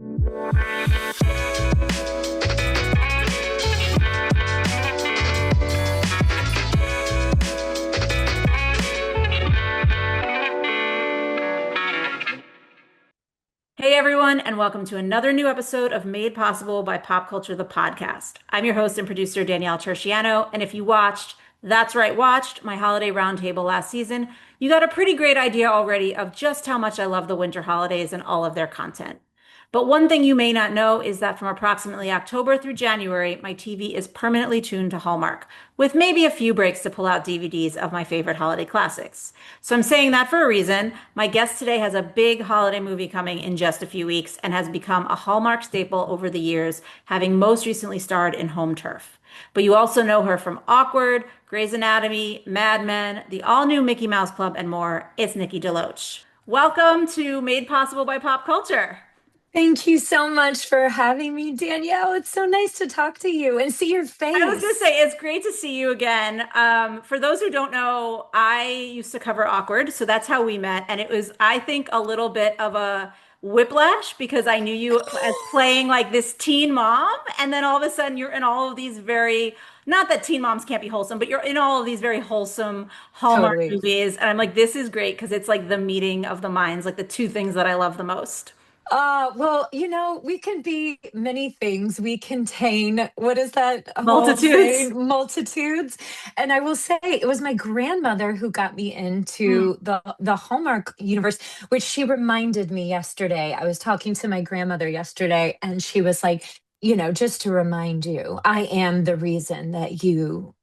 Hey everyone, and welcome to another new episode of Made Possible by Pop Culture, the podcast. I'm your host and producer, Danielle Terciano, and if you watched, that's right, watched my holiday roundtable last season, you got a pretty great idea already of just how much I love the winter holidays and all of their content. But one thing you may not know is that from approximately October through January, my TV is permanently tuned to Hallmark, with maybe a few breaks to pull out DVDs of my favorite holiday classics. So I'm saying that for a reason. My guest today has a big holiday movie coming in just a few weeks and has become a Hallmark staple over the years, having most recently starred in Home Turf. But you also know her from Awkward, Grey's Anatomy, Mad Men, the all-new Mickey Mouse Club, and more. It's Nikki DeLoach. Welcome to Made Possible by Pop Culture. Thank you so much for having me, Danielle. It's so nice to talk to you and see your I was going to face. say, it's great to see you again. For those who don't know, I used to cover Awkward, so that's how we met. And it was, I think, a little bit of a whiplash because I knew you as playing like this teen mom. And then all of a sudden, you're in all of these very, not that teen moms can't be wholesome, but you're in all of these very wholesome Hallmark Totally. movies. And I'm like, this is great because it's like the meeting of the minds, like the two things that I love the most. Well, we can be many things. We contain, what is that whole Multitudes. saying? Multitudes. And I will say it was my grandmother who got me Mm. into the Hallmark universe, which she reminded me yesterday. I was talking to my grandmother yesterday, and she was like, just to remind you, I am the reason that you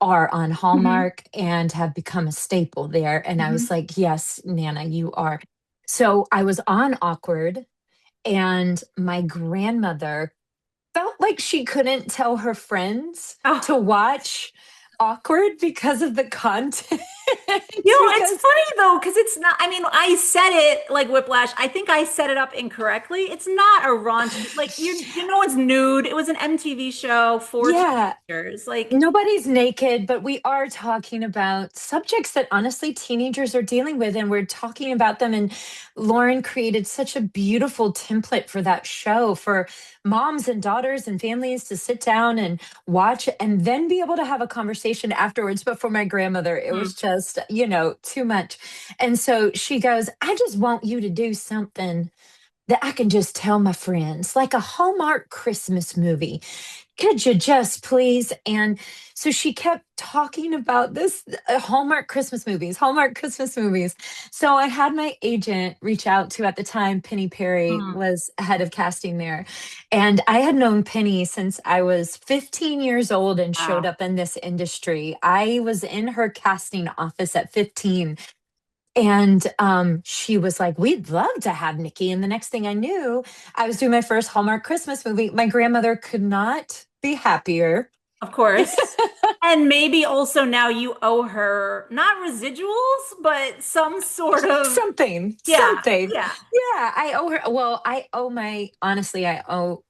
are on Mhm. Hallmark and have become a staple there. And I was Mhm. like, yes, Nana, you are. So I was on Awkward, and my grandmother felt like she couldn't tell her friends to Oh. watch Awkward because of the content. It's Because, funny though, because it's not, I mean, I said it like Whiplash. I think I set it up incorrectly. It's not a raunchy, like you know it's nude. It was an MTV show for yeah, teenagers. Like, nobody's naked, but we are talking about subjects that honestly teenagers are dealing with, and we're talking about them. And Lauren created such a beautiful template for that show for moms and daughters and families to sit down and watch and then be able to have a conversation afterwards. But for my grandmother, it mm, was just, too much. And so she goes, I just want you to do something that I can just tell my friends, like a Hallmark Christmas movie. Could you just please? And so she kept talking about this Hallmark Christmas movies, Hallmark Christmas movies. So I had my agent reach out to, at the time, Penny Perry mm, was head of casting there. And I had known Penny since I was 15 years old and showed wow. up in this industry. I was in her casting office at 15, and she was like, we'd love to have Nikki. And the next thing I knew, I was doing my first Hallmark Christmas movie. My grandmother could not be happier. Of course. And maybe also now you owe her not residuals, but some sort of, Something, yeah, something. yeah. Yeah, I owe her. Well, honestly, I owe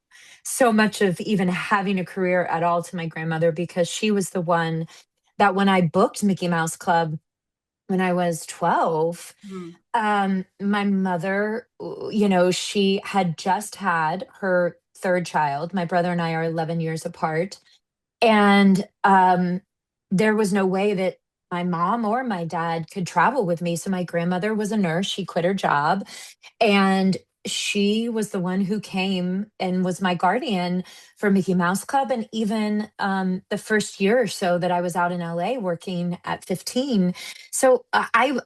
so much of even having a career at all to my grandmother, because she was the one that when I booked Mickey Mouse Club when I was 12, Mm. my mother, she had just had her third child. My brother and I are 11 years apart. And there was no way that my mom or my dad could travel with me. So my grandmother was a nurse. She quit her job, and she was the one who came and was my guardian for Mickey Mouse Club. And even the first year or so that I was out in LA working at 15. So I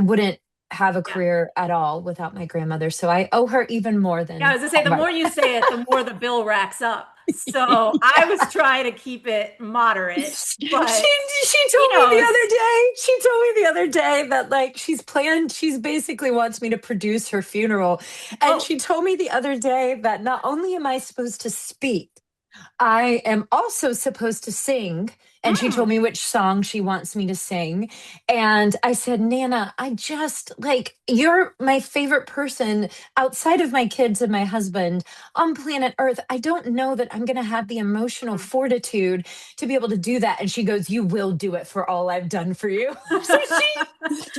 wouldn't have a Yeah. career at all without my grandmother. So I owe her even more Yeah, I than was gonna say, the more Hallmark. you say it, the more the bill racks up. So I was trying to keep it moderate, but She he told me the knows. other day. She told me the other day that, like, she's basically wants me to produce her funeral. And Oh, she told me the other day that not only am I supposed to speak, I am also supposed to sing And she told Mm. me which song she wants me to sing. And I said, Nana, I just like, you're my favorite person outside of my kids and my husband on planet Earth. I don't know that I'm going to have the emotional fortitude to be able to do that. And she goes, you will do it for all I've done for you. So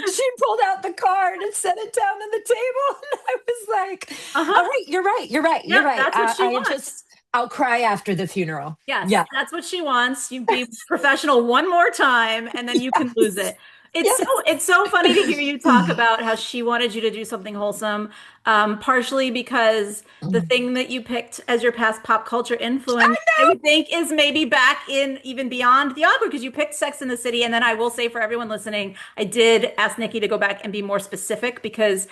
she pulled out the card and set it down on the table. And I was like, all Uh-huh. right, you're right. You're right. You're Yep, right. that's what she I wants. just, I'll cry after the funeral. Yes, Yeah. that's what she wants. You be professional one more time and then you can lose Yes. it. It's so Yes. it's so funny to hear you talk about how she wanted you to do something wholesome, partially because the thing that you picked as your past pop culture influence, I think, is maybe back in even beyond the awkward because you picked Sex in the City. And then I will say for everyone listening, I did ask Nikki to go back and be more specific because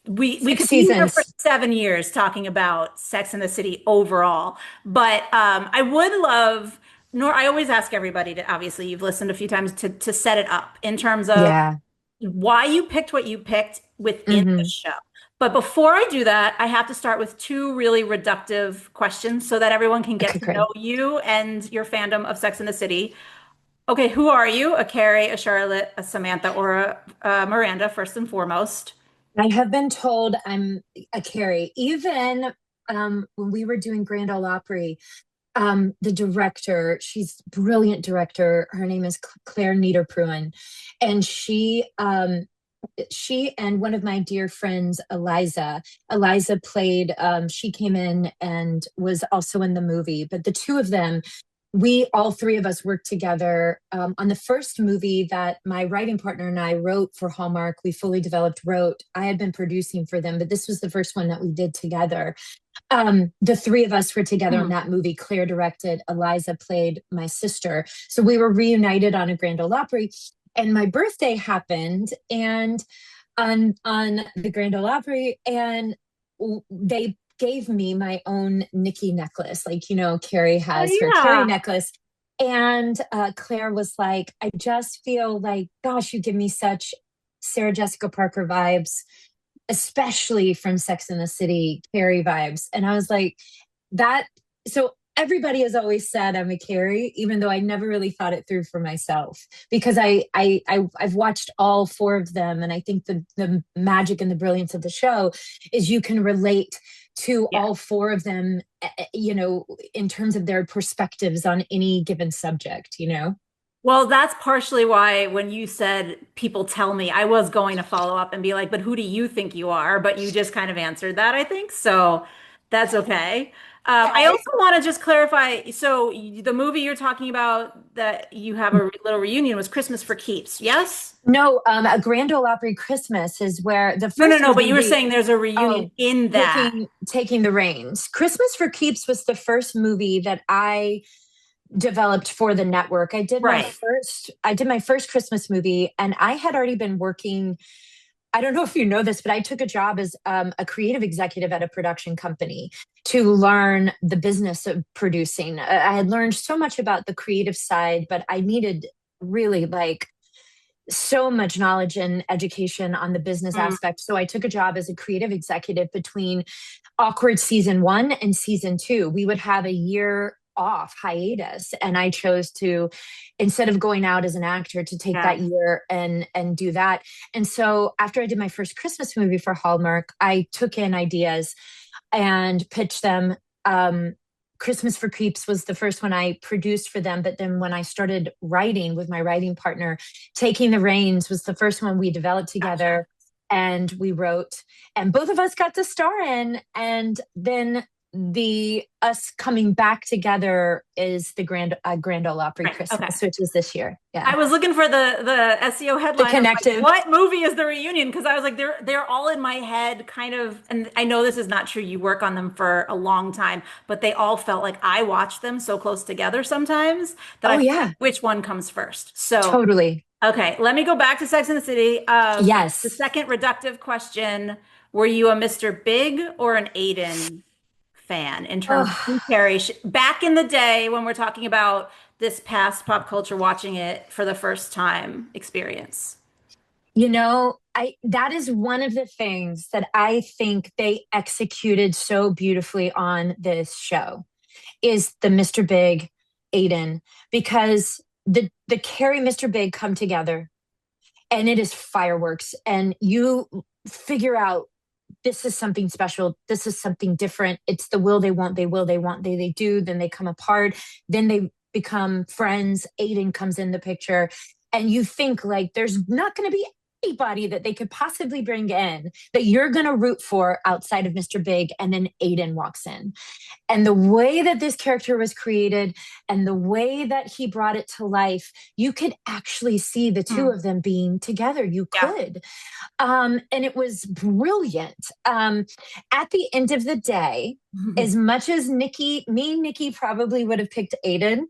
we Six could be here for seasons. 7 years talking about Sex in the City overall. But I would love, nor I always ask everybody to, obviously you've listened a few times, to set it up in terms of Yeah. why you picked what you picked within the Hmm. show. But before I do that, I have to start with two really reductive questions so that everyone can get Okay, to know great. you and your fandom of Sex in the City. Okay, who are you? A Carrie, a Charlotte, a Samantha, or a Miranda, first and foremost? I have been told I'm a Carrie. Even when we were doing Grand Ole Opry, the director, she's a brilliant director. Her name is Claire Niederpruin, and she and one of my dear friends, Eliza played. She came in and was also in the movie, but the two of them, we all three of us worked together on the first movie that my writing partner and I wrote for Hallmark. We fully developed wrote. I had been producing for them, but this was the first one that we did together. The three of us were together in Hmm. that movie. Claire directed, Eliza played my sister. So we were reunited on a Grand Ole Opry. And my birthday happened and on the Grand Ole Opry, and they gave me my own Nikki necklace. Like, Carrie Oh has her Carrie yeah. necklace. And Claire was like, I just feel like, gosh, you give me such Sarah Jessica Parker vibes, especially from Sex in the City, Carrie vibes. And I was like, that. So everybody has always said I'm a Carrie, even though I never really thought it through for myself because I've watched all four of them, and I think the magic and the brilliance of the show is you can relate to Yeah. all four of them, in terms of their perspectives on any given subject. Well, that's partially why when you said people tell me, I was going to follow up and be like, but who do you think you are? But you just kind of answered that, I think. So that's okay. I Okay. also want to just clarify. So the movie you're talking about that you have a little reunion was Christmas for Keeps. Yes? No, a Grand Ole Opry Christmas is where the No, no, first no. But movie you were we saying there's a reunion oh in that. taking the reins. Christmas for Keeps was the first movie that I developed for the network. Right. I did my first Christmas movie, and I had already been working. I don't know if you know this, but I took a job as a creative executive at a production company to learn the business of producing. I had learned so much about the creative side, but I needed really like so much knowledge and education on the business Mm, aspect. So I took a job as a creative executive between Awkward season one and season two. We would have a year off hiatus, and I chose to, instead of going out as an actor, to take yeah. that year and do that. And so after I did my first Christmas movie for Hallmark, I took in ideas and pitched them. Christmas for Creeps was the first one I produced for them. But then when I started writing with my writing partner, Taking the Reins was the first one we developed Gotcha. together and we wrote, and both of us got to star in. And then the us coming back together is the Grand Ole Opry Right. Okay. Christmas, which is this year. Yeah. I was looking for the SEO The headline of like connective. what movie is the reunion? Because I was like they're all in my head kind of, and I know this is not true. You work on them for a long time, but they all felt like I watched them so close together sometimes that I Oh forget yeah, which one comes first. So totally. okay, let me go back to Sex and the City. The Yes. second reductive question: were you a Mr. Big or an Aiden fan in terms of Drew Oh, Carey? Back in the day when we're talking about this past pop culture watching it for the first time experience. I that is one of the things that I think they executed so beautifully on this show is the Mr. Big Aiden, because the Carrie Mr. Big come together, and it is fireworks, and you figure out this is something special. This is something different. It's the will, they won't, they will, they want, they do. Then they come apart. Then they become friends. Aiden comes in the picture. And you think like there's not going to be anybody that they could possibly bring in that you're going to root for outside of Mr. Big. And then Aiden walks in. And the way that this character was created and the way that he brought it to life, you could actually see the two of them being together. You Yeah. could. And it was brilliant. At the end of the day, as much as Nikki probably would have picked Aiden,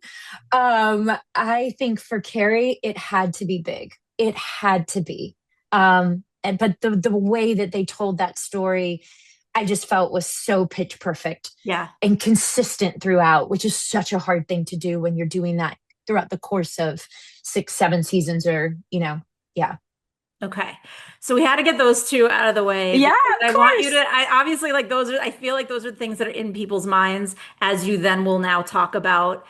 I think for Carrie, it had to be Big. It had to be. But the way that they told that story, I just felt was so pitch perfect, Yeah. and consistent throughout, which is such a hard thing to do when you're doing that throughout the course of 6, 7 seasons, or, yeah. Okay. So we had to get those two out of the way Yeah, because of I want you to, course. I obviously like those are, I feel like those are things that are in people's minds as you then will now talk about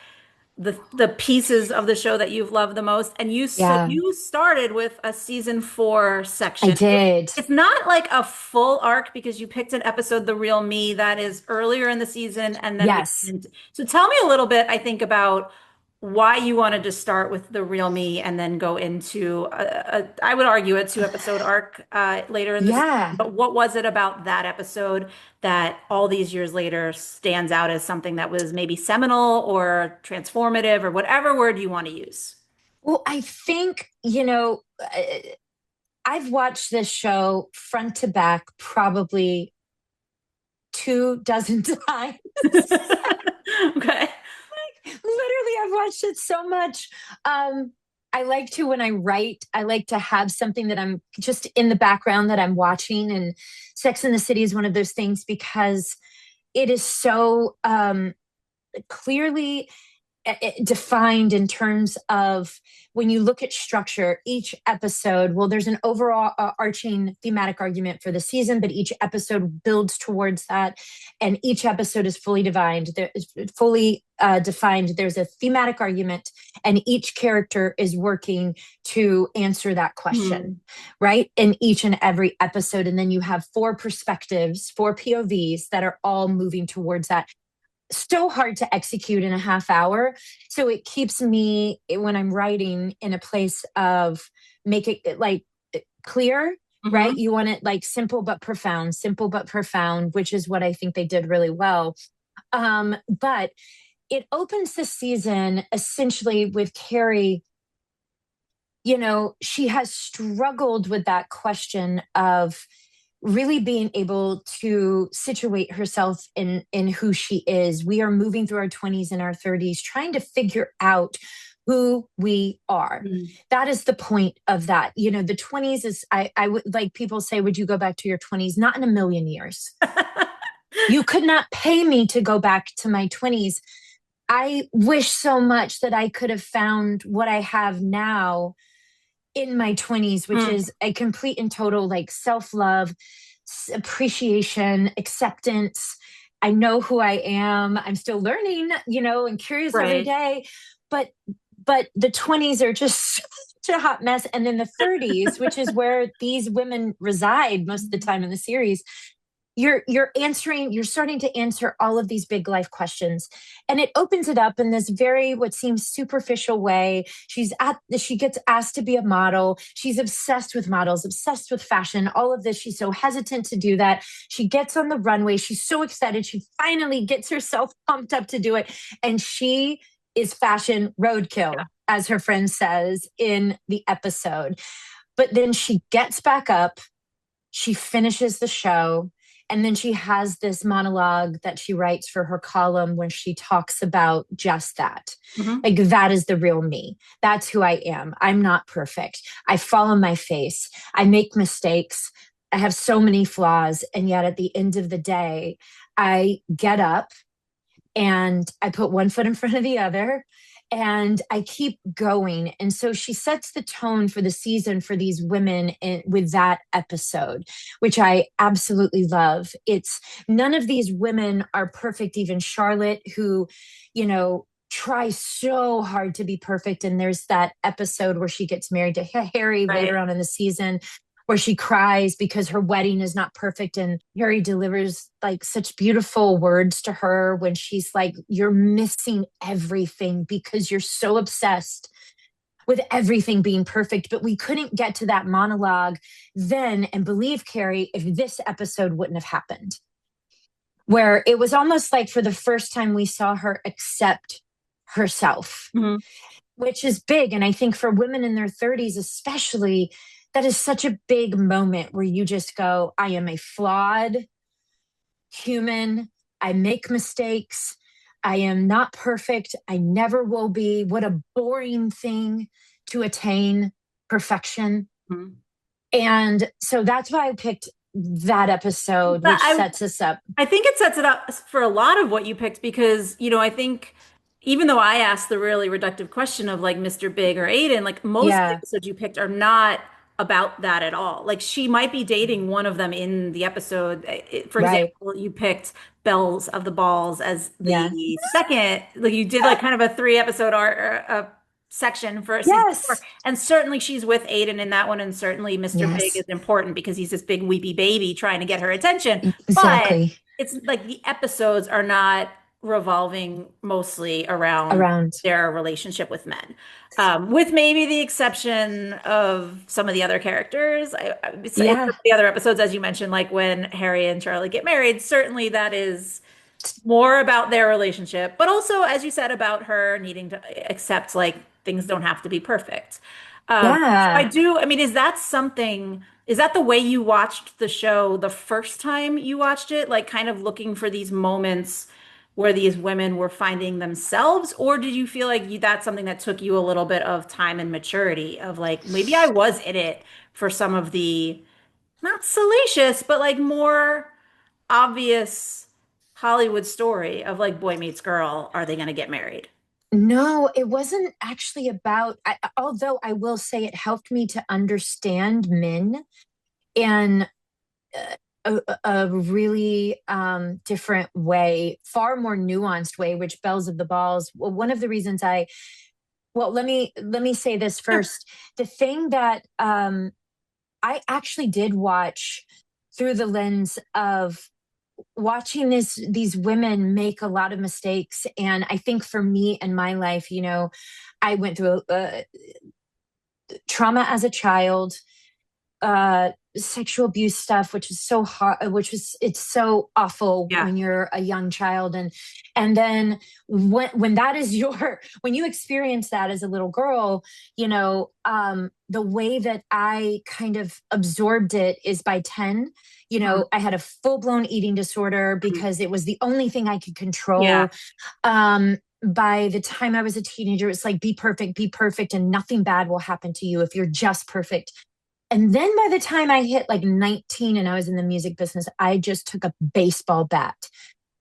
the pieces of the show that you've loved the most. And Yeah, you started with a season 4 I section. did. It's not like a full arc because you picked an episode, The Real Me, that is earlier in the season, and then we Yes. went. So tell me a little bit, I think, about why you wanted to start with The Real Me and then go into I would argue a 2 episode arc later in the season. Yeah. But what was it about that episode that all these years later stands out as something that was maybe seminal or transformative or whatever word you want to use? Well, I think, I've watched this show front to back probably 2 dozen times. Okay. Literally, I've watched it so much. I like to, when I write, I like to have something that I'm just in the background that I'm watching. And Sex and the City is one of those things because it is so clearly defined in terms of when you look at structure, each episode, well, there's an overall arching thematic argument for the season, but each episode builds towards that. And each episode is fully defined. Defined. There's a thematic argument, and each character is working to answer that question, right? In each and every episode. And then you have 4 perspectives, 4 POVs that are all moving towards that. So hard to execute in a half hour. So it keeps me, when I'm writing, in a place of make it like clear, right? Hmm. You want it like simple but profound, which is what I think they did really well. But it opens the season essentially with Carrie. She has struggled with that question of really being able to situate herself in who she is. We are moving through our 20s and our 30s, trying to figure out who we are. That is the point of that. The 20s is, I would like, people say, would you go back to your 20s? Not in a million years. You could not pay me to go back to my 20s. I wish so much that I could have found what I have now in my 20s, which is a complete and total like self-love, appreciation, acceptance. I know who I am. I'm still learning, and curious every Right. day. But the 20s are just such a hot mess. And then the 30s, which is where these women reside most of the time in the series, you're starting to answer all of these big life questions, and it opens it up in this very, what seems superficial way. She gets asked to be a model. She's obsessed with models, obsessed with fashion, all of this. She's so hesitant to do that. She gets on the runway. She's so excited. She finally gets herself pumped up to do it. And she is fashion roadkill, as her friend says in the episode. But then she gets back up. She finishes the show. And then she has this monologue that she writes for her column where she talks about just that. Hmm. Like, that is the real me. That's who I am. I'm not perfect. I fall on my face. I make mistakes. I have so many flaws. And yet at the end of the day, I get up and I put one foot in front of the other, and I keep going. And so she sets the tone for the season for these women with that episode, which I absolutely love. It's none of these women are perfect. Even Charlotte, who, try so hard to be perfect. And there's that episode where she gets married to Harry later Right. on in the season, where she cries because her wedding is not perfect. And Harry delivers like such beautiful words to her when she's like, you're missing everything because you're so obsessed with everything being perfect. But we couldn't get to that monologue then and believe Carrie if this episode wouldn't have happened, where it was almost like for the first time we saw her accept herself, Mhm. which is big. And I think for women in their 30s, especially, that is such a big moment where you just go, I am a flawed human. I make mistakes. I am not perfect. I never will be. What a boring thing to attain perfection. Mhm. And so that's why I picked that episode, But which sets us up. I think it sets it up for a lot of what you picked because, I think even though I asked the really reductive question of like Mr. Big or Aiden, like most of the Yeah, episodes you picked are not about that at all. Like she might be dating one of them in the episode. For right. example, you picked Bells of the Balls as Yeah. the second, like you did like kind of a three episode art section for season 4. Yes. And certainly she's with Aiden in that one. And certainly Mr. Big is Yes. important because he's this big weepy baby trying to get her attention. But Exactly. it's like the episodes are not revolving mostly around Around. their relationship with men. With maybe the exception of some of the other characters. In some Yeah. of the other episodes, as you mentioned, like when Harry and Charlie get married, certainly that is more about their relationship, but also, as you said, about her needing to accept like things don't have to be perfect. So I Yeah. do, I mean, is that the way you watched the show the first time you watched it? Like kind of looking for these moments where these women were finding themselves? Or did you feel like that's something that took you a little bit of time and maturity of like, maybe I was in it for some of the not salacious, but like more obvious Hollywood story of like boy meets girl, are they going to get married? No, it wasn't actually about, although I will say it helped me to understand men in a really different way, far more nuanced way, which Bells of the Balls. Well, one of the reasons well, let me say this Sure. first. The thing that I actually did watch through the lens of watching these women make a lot of mistakes. And I think for me in my life, I went through trauma as a child, sexual abuse stuff, which is so hard, it's so awful Yeah. when you're a young child. And then when that is when you experience that as a little girl, the way that I kind of absorbed it is by 10. Mhm. I had a full-blown eating disorder because it was the only thing I could Yeah. control. By the time I was a teenager, it's like, be perfect, and nothing bad will happen to you if you're just perfect. And then by the time I hit like 19 and I was in the music business, I just took a baseball bat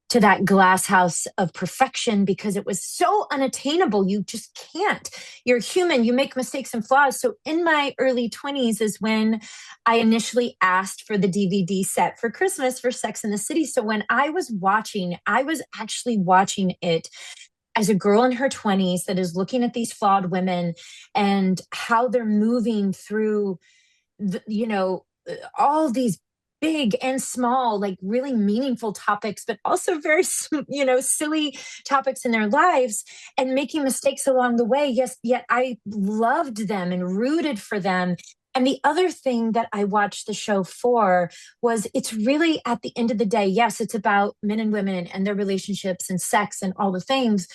to that glass house of perfection because it was so unattainable. You just can't. You're human. You make mistakes and flaws. So in my early 20s is when I initially asked for the DVD set for Christmas for Sex and the City. So when I was watching, I was actually watching it as a girl in her 20s that is looking at these flawed women and how they're moving through all these big and small, like really meaningful topics, but also very, silly topics in their lives and making mistakes along the way. Yes, yet I loved them and rooted for them. And the other thing that I watched the show for was it's really at the end of the day, yes, it's about men and women and their relationships and sex and all the things,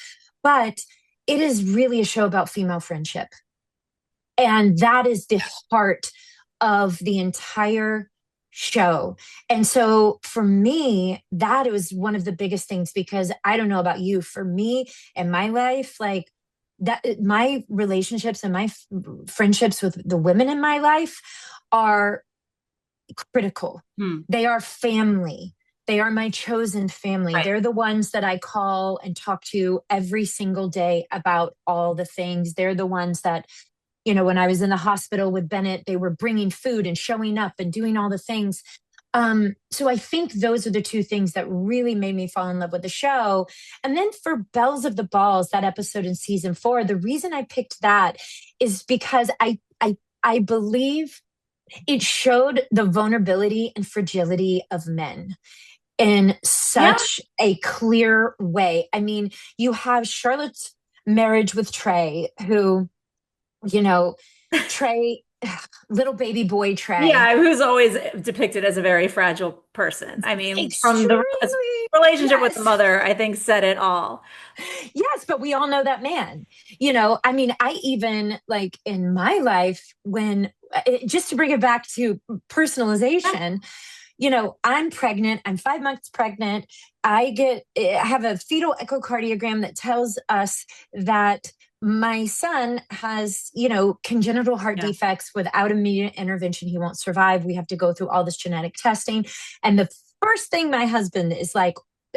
but it is really a show about female friendship. And that is the heart of the entire show. And so for me, that was one of the biggest things because I don't know about you, for me in my life, like that, my relationships and my friendships with the women in my life are critical. Hmm. They are family. They are my chosen family. Right. They're the ones that I call and talk to every single day about all the things. They're the ones that when I was in the hospital with Bennett, they were bringing food and showing up and doing all the things. So I think those are the two things that really made me fall in love with the show. And then for Bells of the Balls, that episode in season 4, the reason I picked that is because I believe it showed the vulnerability and fragility of men in Yeah. such a clear way. I mean, you have Charlotte's marriage with Trey, who, you know, Trey, little baby boy Trey, Yeah, who's always depicted as a very fragile person. I mean, from the extremely, relationship with the yes. mother, I think said it all. Yes, but we all know that man. I mean, I even like in my life, just to bring it back to Yeah. personalization, I'm pregnant, I'm 5 months pregnant. I have a fetal echocardiogram that tells us that my son has, congenital heart Yeah. defects. Without immediate intervention, he won't survive. We have to go through all this genetic testing. And the first thing my husband is like,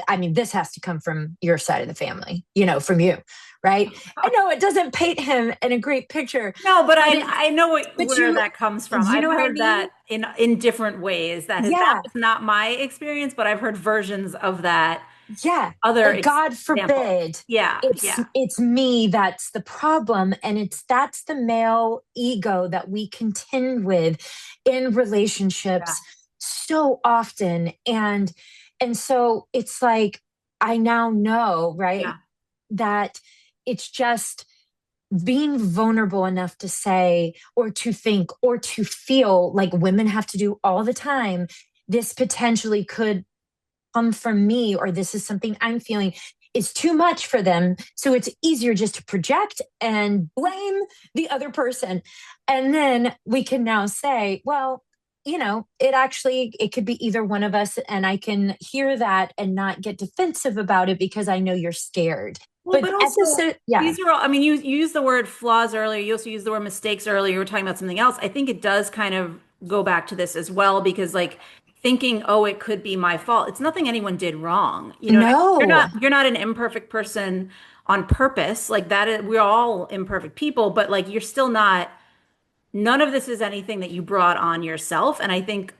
I mean, this has to come from your side of the family, from you, right? I know it doesn't paint him in a great picture, No, but but I know but where that comes from. you I've know what I heard mean? that in different ways. That Yeah, was not my experience, but I've heard versions of that yeah. other Like God example. forbid Yeah, it's yeah, it's me that's the problem, and that's the male ego that we contend with in yeah, relationships so often. And so it's like I now know, right, yeah, that it's just being vulnerable enough to say or to think or to feel like women have to do all the time. This potentially could come from me, or this is something I'm feeling, is too much for them. So it's easier just to project and blame the other person. And then we can now say, well, it could be either one of us, and I can hear that and not get defensive about it because I know you're scared. Well, But but also episode, yeah, these are all, I mean, you used the word flaws earlier. You also used the word mistakes earlier. You were talking about something else. I think it does kind of go back to this as well because like thinking, oh, it could be my fault. It's nothing anyone did wrong. You know what I mean? no, You're not an imperfect person on purpose. Like that is, we're all imperfect people, but like you're still not none of this is anything that you brought on yourself. And I think,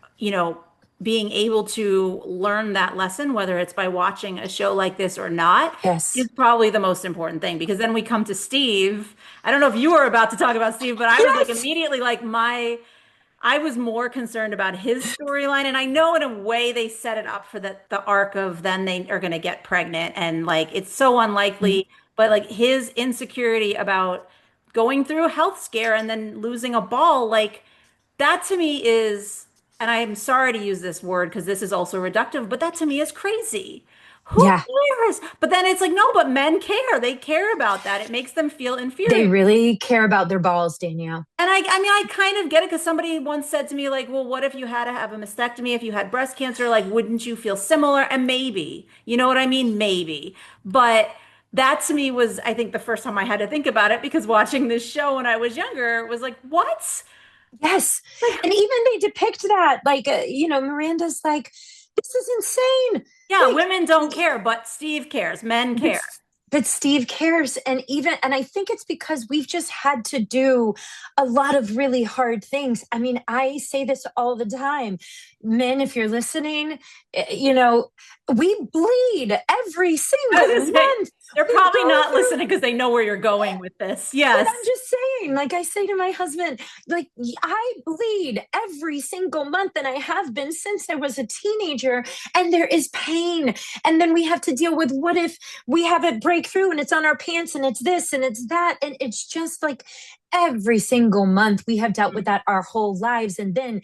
being able to learn that lesson, whether it's by watching a show like this or not, yes, is probably the most important thing. Because then we come to Steve. I don't know if you were about to talk about Steve, but I was like yes, immediately like I was more concerned about his storyline. And I know in a way they set it up for the arc of then they are going to get pregnant. And like it's so unlikely, but like his insecurity about going through a health scare and then losing a ball, like that to me is, and I'm sorry to use this word because this is also reductive, but that to me is crazy. Who yeah. cares? But then it's like, no, but men care. They care about that. It makes them feel They inferior. really care about their balls, Danielle. And I mean, I kind of get it because somebody once said to me, like, well, what if you had to have a mastectomy? If you had breast cancer, like, wouldn't you feel similar? And maybe, you know what I mean? Maybe. But that to me was, I think, the first time I had to think about it because watching this show when I was younger was like, what? Yes. Like, And even they depict that, like, Miranda's like, this is insane. yeah, Like, women don't care, but Steve cares. Men but, care. but Steve cares. And I think it's because we've just had to do a lot of really hard things. I mean, I say this all the time. Men, if you're listening, we bleed every I was single gonna say, month. they're We probably go not through. listening because they know where you're going with this. But I'm Yes. just saying, like I say to my husband, like I bleed every single month, and I have been since I was a teenager, and there is pain. And then we have to deal with what if we have it break through and it's on our pants and it's this and it's that. And it's just like every single month we have dealt with that our whole lives. And then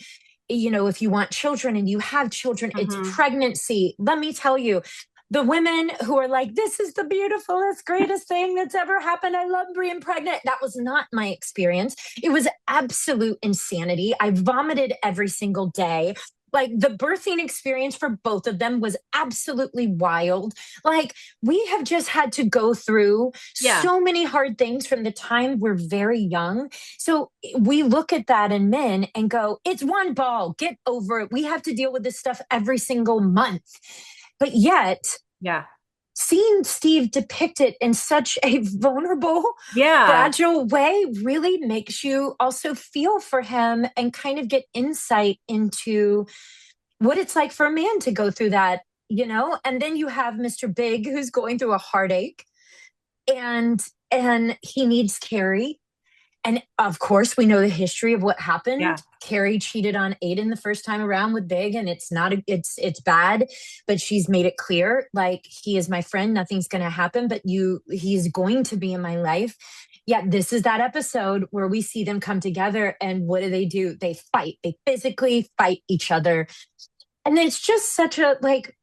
if you want children and you have children, it's Hmm. pregnancy. Let me tell you, the women who are like, this is the beautifulest, greatest thing that's ever happened. I love being pregnant. That was not my experience. It was absolute insanity. I vomited every single day. Like the birthing experience for both of them was absolutely wild. Like we have just had to go through Yeah. so many hard things from the time we're very young. So we look at that in men and go, it's one ball, get over it. We have to deal with this stuff every single month. But yet, Yeah. seeing Steve depicted in such a vulnerable, Yeah. fragile way really makes you also feel for him and kind of get insight into what it's like for a man to go through that, and then you have Mr. Big who's going through a heartache, and he needs Carrie. And of course, we know the history of what Yeah. happened. Carrie cheated on Aiden the first time around with Big, and it's not it's bad, but she's made it clear, like, he is my friend, nothing's going to happen, but he's going to be in my life. Yet this is that episode where we see them come together, and what do? They fight. They physically fight each other. And it's just such a, like,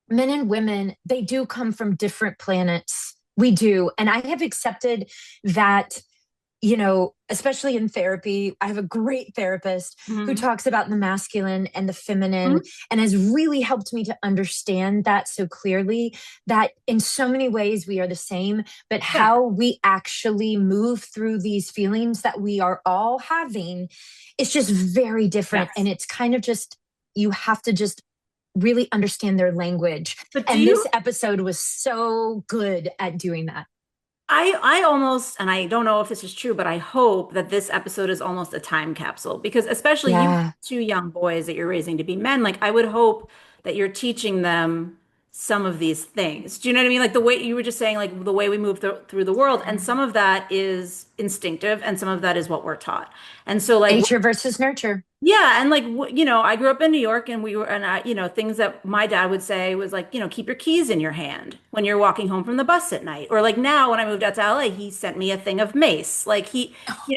men and women, they do come from different planets. We do. And I have accepted that, especially in therapy. I have a great therapist who Mhm. talks about the masculine and the feminine, Mhm. and has really helped me to understand that so clearly, that in so many ways we are the same, but Yeah. how we actually move through these feelings that we are all having is just very different. And Yes. it's kind of just, you have to just really understand their language. But do And this you episode was so good at doing that. I almost, and I don't know if this is true, but I hope that this episode is almost a time capsule because especially you have Yeah. two young boys that you're raising to be men, like I would hope that you're teaching them some of these things. Do you know what I mean? Like the way you were just saying, like the way we move through the world, and some of that is instinctive and some of that is what we're taught. And so like Nature versus nurture. yeah, and like I grew up in New York, and things that my dad would say was like, keep your keys in your hand when you're walking home from the bus at night. Or like now, when I moved out to LA, he sent me a thing of mace. Like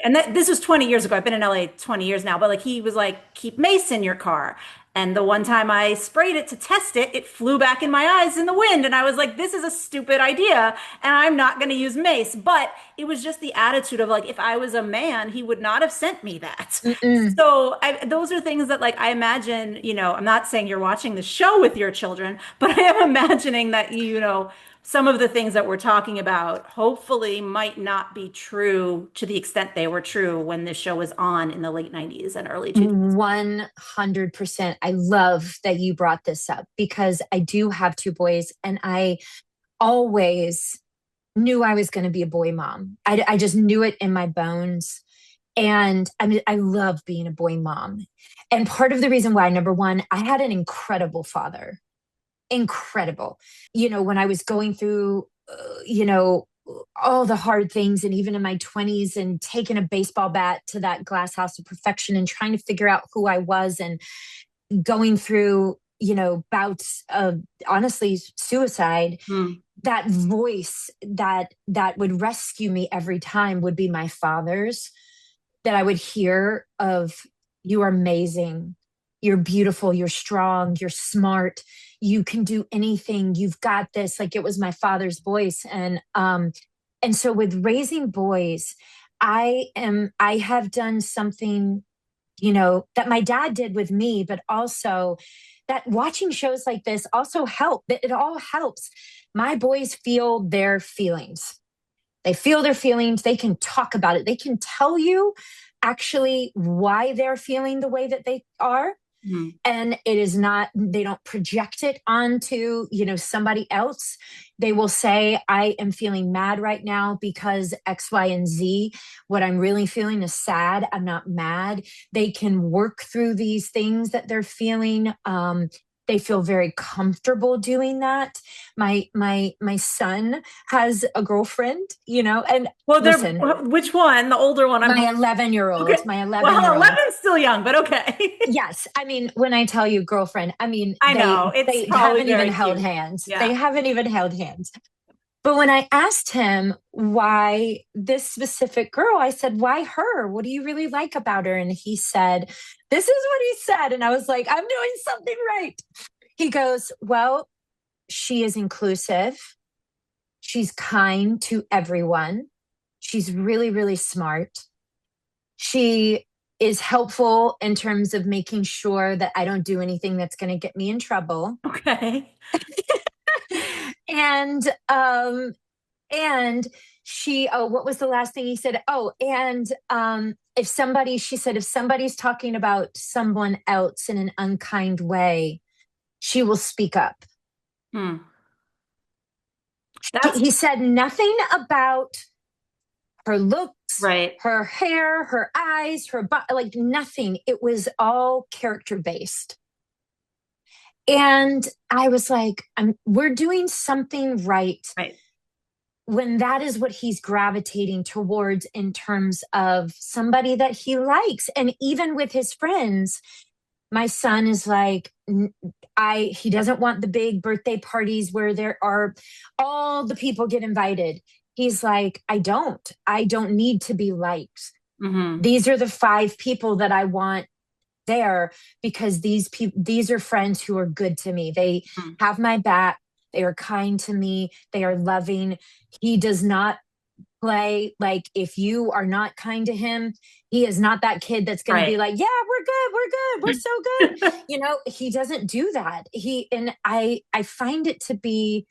and this was 20 years ago. I've been in LA 20 years now, but like he was like, keep mace in your car. And the one time I sprayed it to test it, it flew back in my eyes in the wind. And I was like, this is a stupid idea. And I'm not going to use mace. But it was just the attitude of like, if I was a man, he would not have sent me that. Mm-mm. So those are things that like I imagine, I'm not saying you're watching the show with your children, but I am imagining that, some of the things that we're talking about hopefully might not be true to the extent they were true when this show was on in the late 90s and early 2000s. 100%. I love that you brought this up because I do have two boys, and I always knew I was going to be a boy mom. I just knew it in my bones. And I mean, I love being a boy mom. And part of the reason why, number one, I had an incredible father, incredible. When I was going through, all the hard things, and even in my 20s, and taking a baseball bat to that glass house of perfection and trying to figure out who I was, and going through, bouts of, honestly, suicide, Hmm. that voice that would rescue me every time would be my father's, that I would hear of, you are amazing, you're beautiful, you're strong, you're smart, you can do anything, you've got this. Like, it was my father's voice. And so with raising boys, I have done something, that my dad did with me, but also that watching shows like this also help. It all helps. My boys feel their feelings. They feel their feelings. They can talk about it. They can tell you actually why they're feeling the way that they are. Hmm. And it is not, they don't project it onto, somebody else. They will say, I am feeling mad right now because X, Y, and Z. What I'm really feeling is sad. I'm not mad. They can work through these things that they're feeling. They feel very comfortable doing that. My son has a girlfriend, and Well, listen, which one? The older one, I'm my hoping. 11-year-old, Okay. my 11 Well, year old 11's still young, but okay. Yes, I mean, when I tell you girlfriend, I mean, I know. they It's they probably haven't even very held cute. hands. Yeah. They haven't even held hands. But when I asked him why this specific girl, I said, "Why her? What do you really like about her?" And he said, "This is what he said." And I was like, "I'm doing something right." He goes, "Well, she is inclusive. She's kind to everyone. She's really, really smart. She is helpful in terms of making sure that I don't do anything that's going to get me in trouble." Okay. And and she, oh, what was the last thing he said? Oh, and if somebody, she said, if somebody's talking about someone else in an unkind way, she will speak up. Hmm. That's He said nothing about her looks, right. her hair, her eyes, her body, like nothing. It was all character based. And I was like, we're doing something right Right. when that is what he's gravitating towards in terms of somebody that he likes. And even with his friends, my son is like, he doesn't want the big birthday parties where there are all the people get invited. He's like, I don't need to be liked. Hmm. These are the five people that I want there, because these are friends who are good to me. They have my back. They are kind to me. They are loving. He does not play like, if you are not kind to him, he is not that kid that's going to be Right. like, yeah, we're so good. He doesn't do that. I find it to be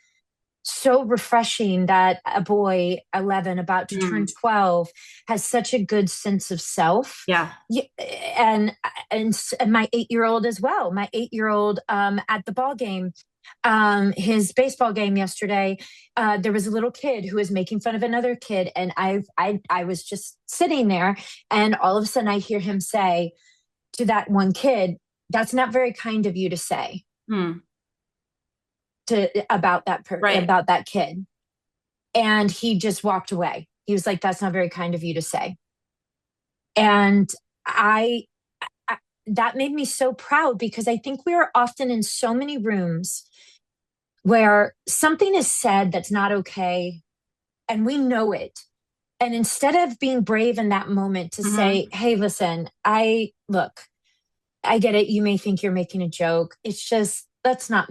so refreshing that a boy 11 about to turn Mm. 12 has such a good sense of self. Yeah. Yeah, and my 8-year-old as well. My 8-year-old, at the ball game, his baseball game yesterday, there was a little kid who was making fun of another kid, and I was just sitting there, and all of a sudden I hear him say to that one kid, "That's not very kind of you to say Mm. to Right. about that kid." And he just walked away. He was like, "That's not very kind of you to say." And I, I that made me so proud, because I think we are often in so many rooms where something is said that's not okay, and we know it. And instead of being brave in that moment to say, Hmm. "Hey, listen, I get it. You may think you're making a joke. It's just, let's not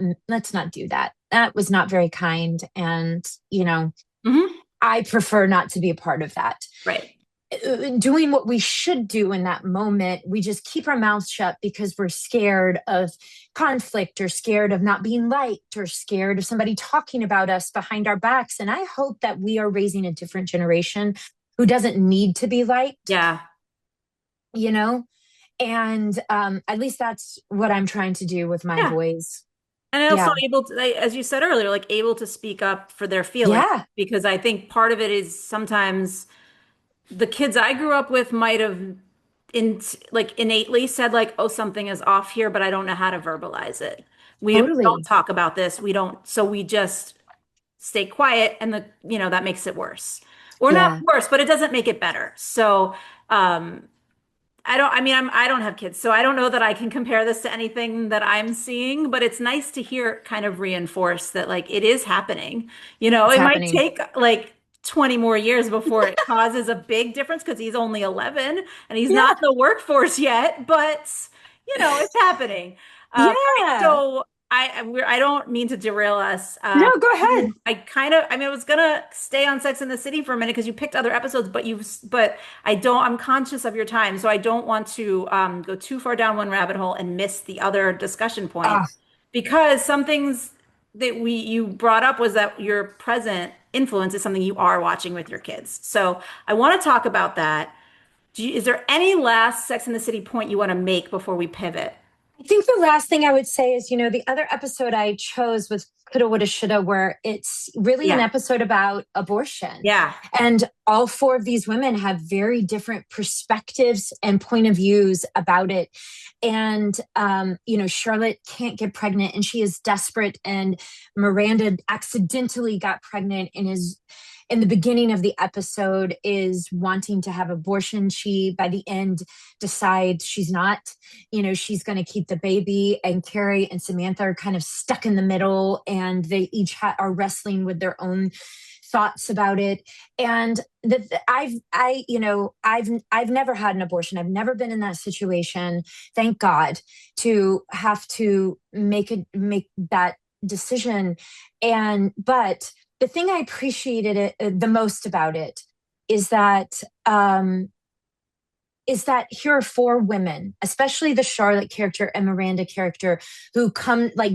do that. That was not very kind. And, Hmm. I prefer not to be a part of that." Right. Doing what we should do in that moment, we just keep our mouths shut because we're scared of conflict, or scared of not being liked, or scared of somebody talking about us behind our backs. And I hope that we are raising a different generation who doesn't need to be liked, Yeah. you know? And at least that's what I'm trying to do with my Yeah. boys. And also Yeah. able to, as you said earlier, like able to speak up for their feelings, Yeah. because I think part of it is sometimes the kids I grew up with might have like innately said like, oh, something is off here, but I don't know how to verbalize it. We don't Totally. talk about this. We don't, so we just stay quiet, and that makes it worse. Or not Yeah. worse, but it doesn't make it better. So, I don't have kids, so I don't know that I can compare this to anything that I'm seeing, but it's nice to hear it kind of reinforce that like it is happening. It's It might happening. take like 20 more years before it causes a big difference because he's only 11 and he's not Yeah. in the workforce yet, but it's happening. All right, Yeah. so I don't mean to derail us. No, go ahead. I was gonna stay on Sex in the City for a minute because you picked other episodes, but I'm conscious of your time, so I don't want to go too far down one rabbit hole and miss the other discussion points. Ah, Because some things that you brought up was that your present influence is something you are watching with your kids. So I want to talk about that. Is there any last Sex in the City point you want to make before we pivot? I think the last thing I would say is, the other episode I chose was Coulda, Woulda, Shoulda, where it's really an Yeah. episode about abortion. Yeah. And all four of these women have very different perspectives and point of views about it. And, Charlotte can't get pregnant and she is desperate. And Miranda accidentally got pregnant and is, in the beginning of the episode, is wanting to have abortion. She, by the end, decides she's not. She's going to keep the baby, and Carrie and Samantha are kind of stuck in the middle, and they each are wrestling with their own thoughts about it. And I've never had an abortion. I've never been in that situation. Thank God, to have to make that decision. But the thing I appreciated the most about it is that here are four women, especially the Charlotte character and Miranda character, who come, like,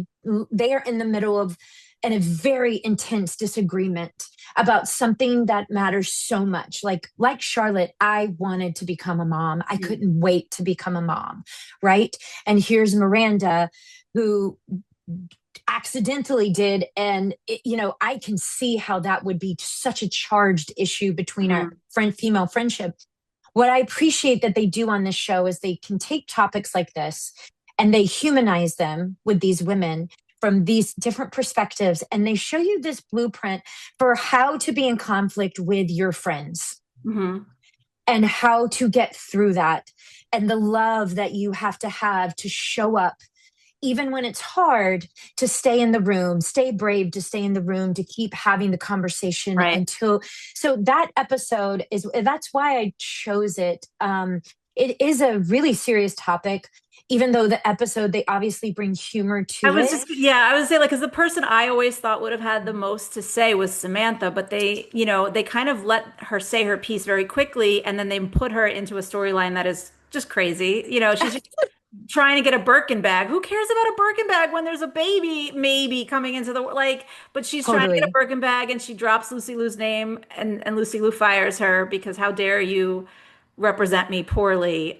they are in the middle of a very intense disagreement about something that matters so much. Like Charlotte, I wanted to become a mom. I Mm. couldn't wait to become a mom, right? And here's Miranda, who accidentally did, and I can see how that would be such a charged issue between our Mhm. female friendship. What I appreciate that they do on this show is they can take topics like this and they humanize them with these women from these different perspectives. And they show you this blueprint for how to be in conflict with your friends Hmm. and how to get through that, and the love that you have to show up even when it's hard, to stay in the room, stay brave to stay in the room, to keep having the conversation Right. until. So that episode that's why I chose it. It is a really serious topic, even though the episode, they obviously bring humor I to was it. just, yeah, I would say like, because the person I always thought would have had the most to say was Samantha, but they kind of let her say her piece very quickly, and then they put her into a storyline that is just crazy. She's just trying to get a Birkin bag. Who cares about a Birkin bag when there's a baby maybe coming into the like? But she's trying to get a Totally. Birkin bag, and she drops Lucy Liu's name, and Lucy Liu fires her because how dare you represent me poorly?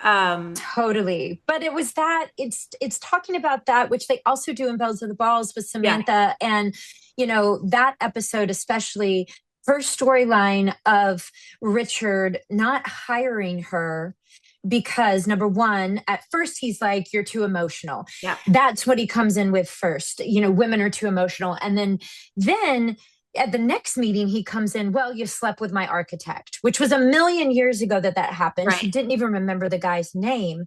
Totally. But it was that it's talking about that, which they also do in Bells of the Balls with Yeah, Samantha. And, that episode, especially her storyline of Richard not hiring her because, number one, at first he's like, you're too emotional. yeah, That's what he comes in with first. Women are too emotional. And then at the next meeting, he comes in, well, you slept with my architect, which was a million years ago that happened. She right. didn't even remember the guy's name.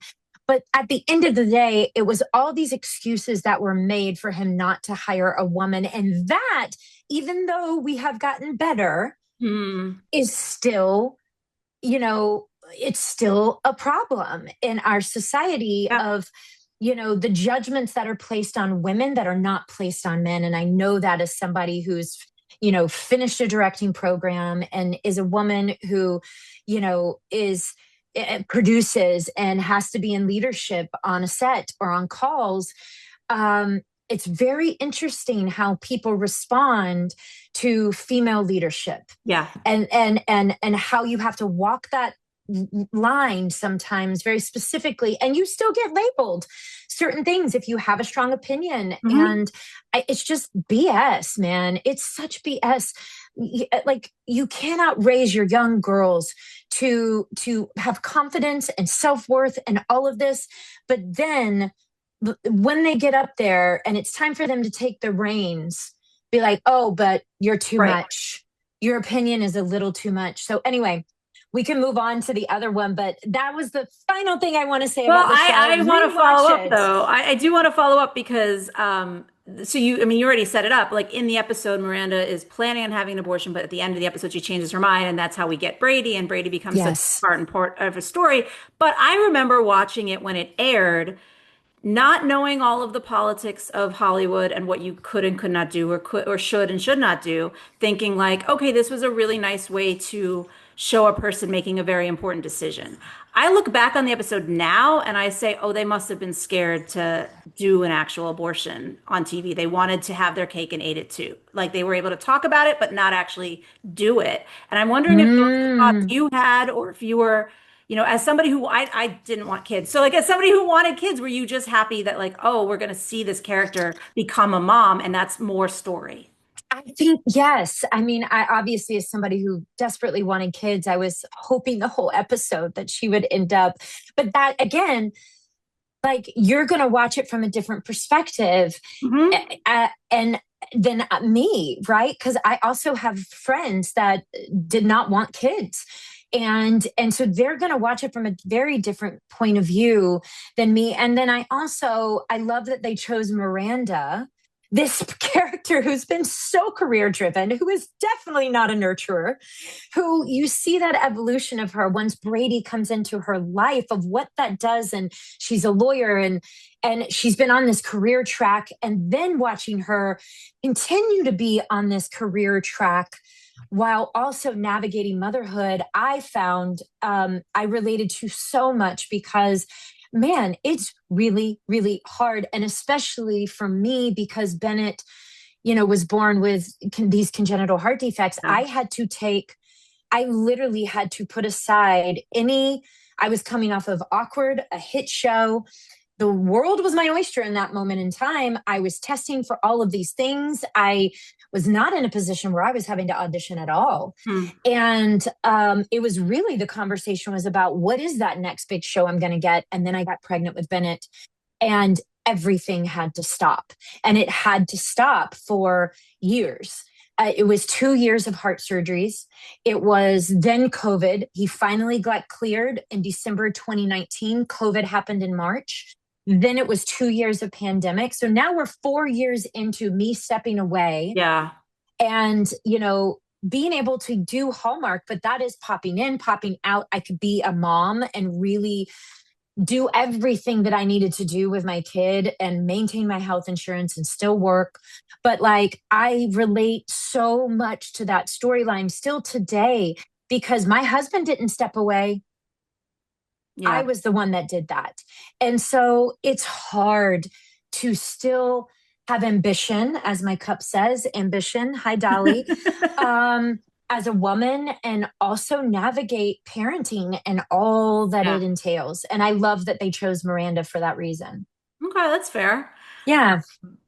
But at the end of the day, it was all these excuses that were made for him not to hire a woman. And that, even though we have gotten better, Hmm. is still, you know, it's still a problem in our society Yeah. of, the judgments that are placed on women that are not placed on men. And I know that as somebody who's, finished a directing program and is a woman who, is produces and has to be in leadership on a set or on calls. It's very interesting how people respond to female leadership, Yeah. and how you have to walk that line sometimes very specifically, and you still get labeled certain things if you have a strong opinion. Hmm. And it's just BS, man. It's such BS. Like, you cannot raise your young girls to have confidence and self-worth and all of this, but then when they get up there and it's time for them to take the reins, be like, oh, but you're too Right. much. Your opinion is a little too much. So anyway, we can move on to the other one, but that was the final thing I want to say Well, about the show. I want to follow Rewatch up it. though. I do want to follow up because so I mean, you already set it up. Like in the episode, Miranda is planning on having an abortion, but at the end of the episode, she changes her mind, and that's how we get Brady, and Brady becomes such Yes. a part and part of a story. But I remember watching it when it aired, not knowing all of the politics of Hollywood and what you could and could not do, or could or should and should not do, thinking like, okay, this was a really nice way to show a person making a very important decision. I look back on the episode now and I say, oh, they must have been scared to do an actual abortion on TV. They wanted to have their cake and ate it too. Like they were able to talk about it, but not actually do it. And I'm wondering if those are thoughts Mm. you had, or if you were, as somebody who I didn't want kids. So like as somebody who wanted kids, were you just happy that like, oh, we're going to see this character become a mom and that's more story? I think, yes. I mean, I obviously, as somebody who desperately wanted kids, I was hoping the whole episode that she would end up. But that, again, like, you're going to watch it from a different perspective, Hmm. and than me, right? Because I also have friends that did not want kids. And so they're going to watch it from a very different point of view than me. And then I love that they chose Miranda, this character who's been so career driven, who is definitely not a nurturer, who you see that evolution of her once Brady comes into her life, of what that does. And she's a lawyer, and she's been on this career track, and then watching her continue to be on this career track while also navigating motherhood, I found, I related to so much, because man, it's really, really hard. And especially for me, because Bennett, was born with these congenital heart defects. Yeah. I literally had to put aside I was coming off of Awkward, a hit show. The world was my oyster in that moment in time. I was testing for all of these things. I was not in a position where I was having to audition at all. Hmm. And it was really, the conversation was about, what is that next big show I'm going to get? And then I got pregnant with Bennett. and everything had to stop. And it had to stop for years. It was 2 years of heart surgeries. It was then COVID. He finally got cleared in December 2019. COVID happened in March. Then it was 2 years of pandemic. So now we're 4 years into me stepping away Yeah. and, being able to do Hallmark, but that is popping in, popping out. I could be a mom and really do everything that I needed to do with my kid and maintain my health insurance and still work. But like, I relate so much to that storyline still today because my husband didn't step away. Yeah. I was the one that did that. And so it's hard to still have ambition, as my cup says, ambition. Hi, Dolly. As a woman and also navigate parenting and all that Yeah. it entails. And I love that they chose Miranda for that reason. Okay, that's fair. Yeah.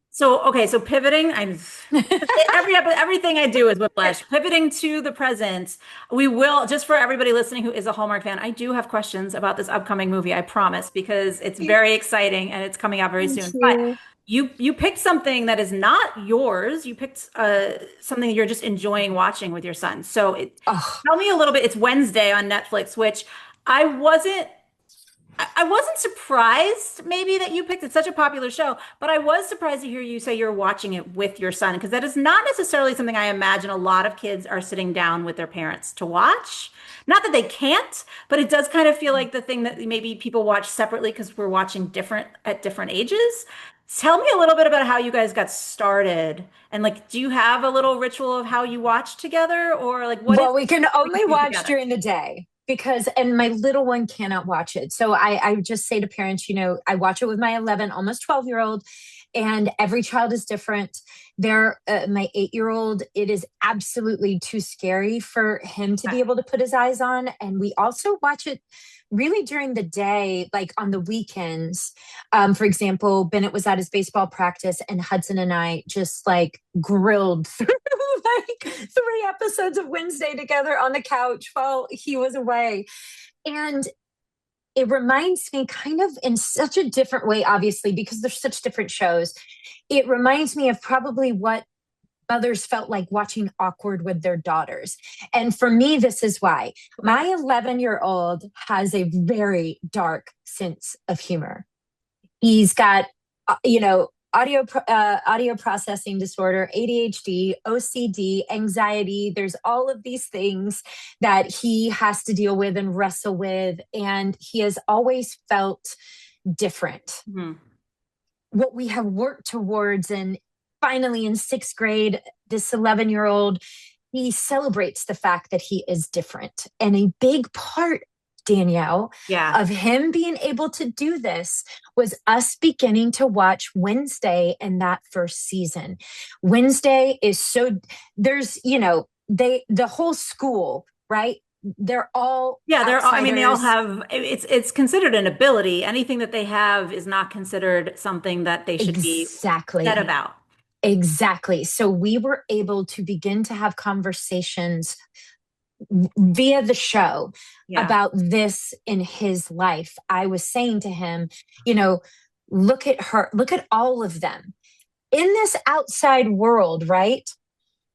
So, okay, so pivoting, everything I do is whiplash. Pivoting to the present, we will, just for everybody listening who is a Hallmark fan, I do have questions about this upcoming movie, I promise, because it's very exciting and it's coming out very Thank soon. But you. you picked something that is not yours. You picked something you're just enjoying watching with your son. So Oh, tell me a little bit. It's Wednesday on Netflix, which I wasn't I wasn't surprised maybe that you picked it's such a popular show, but I was surprised to hear you say you're watching it with your son because that is not necessarily something I imagine a lot of kids are sitting down with their parents to watch. Not that they can't, but it does kind of feel like the thing that maybe people watch separately because we're watching different at different ages. Tell me a little bit about how you guys got started and like, do you have a little ritual of how you watch together or like what is well, we can what you only do watch together? during the day because, and my little one cannot watch it. So I just say to parents, I watch it with my 11, almost 12-year-old, and every child is different. My 8-year-old, it is absolutely too scary for him to be able to put his eyes on. And we also watch it really during the day, like on the weekends. For example, Bennett was at his baseball practice, and Hudson and I just like grilled through like 3 episodes of Wednesday together on the couch while he was away. And it reminds me kind of in such a different way, obviously, because there's such different shows. It reminds me of probably what mothers felt like watching Awkward with their daughters. And for me, this is why Okay. my 11-year-old has a very dark sense of humor. He's got, audio processing disorder, ADHD, OCD, anxiety. There's all of these things that he has to deal with and wrestle with, and he has always felt different. Mhm. What we have worked towards, and finally in 6th grade, this 11-year-old, he celebrates the fact that he is different. And a big part, Danielle, Yeah. of him being able to do this was us beginning to watch Wednesday in that first season. Wednesday is so, the whole school, right? They're all Yeah, they're all, I mean, they all outsiders. have it's considered an ability. Anything that they have is not considered something that they should be upset Exactly. about. Exactly. So we were able to begin to have conversations via the show Yeah. about this in his life. I was saying to him, you know, look at her, look at all of them in this outside world, right?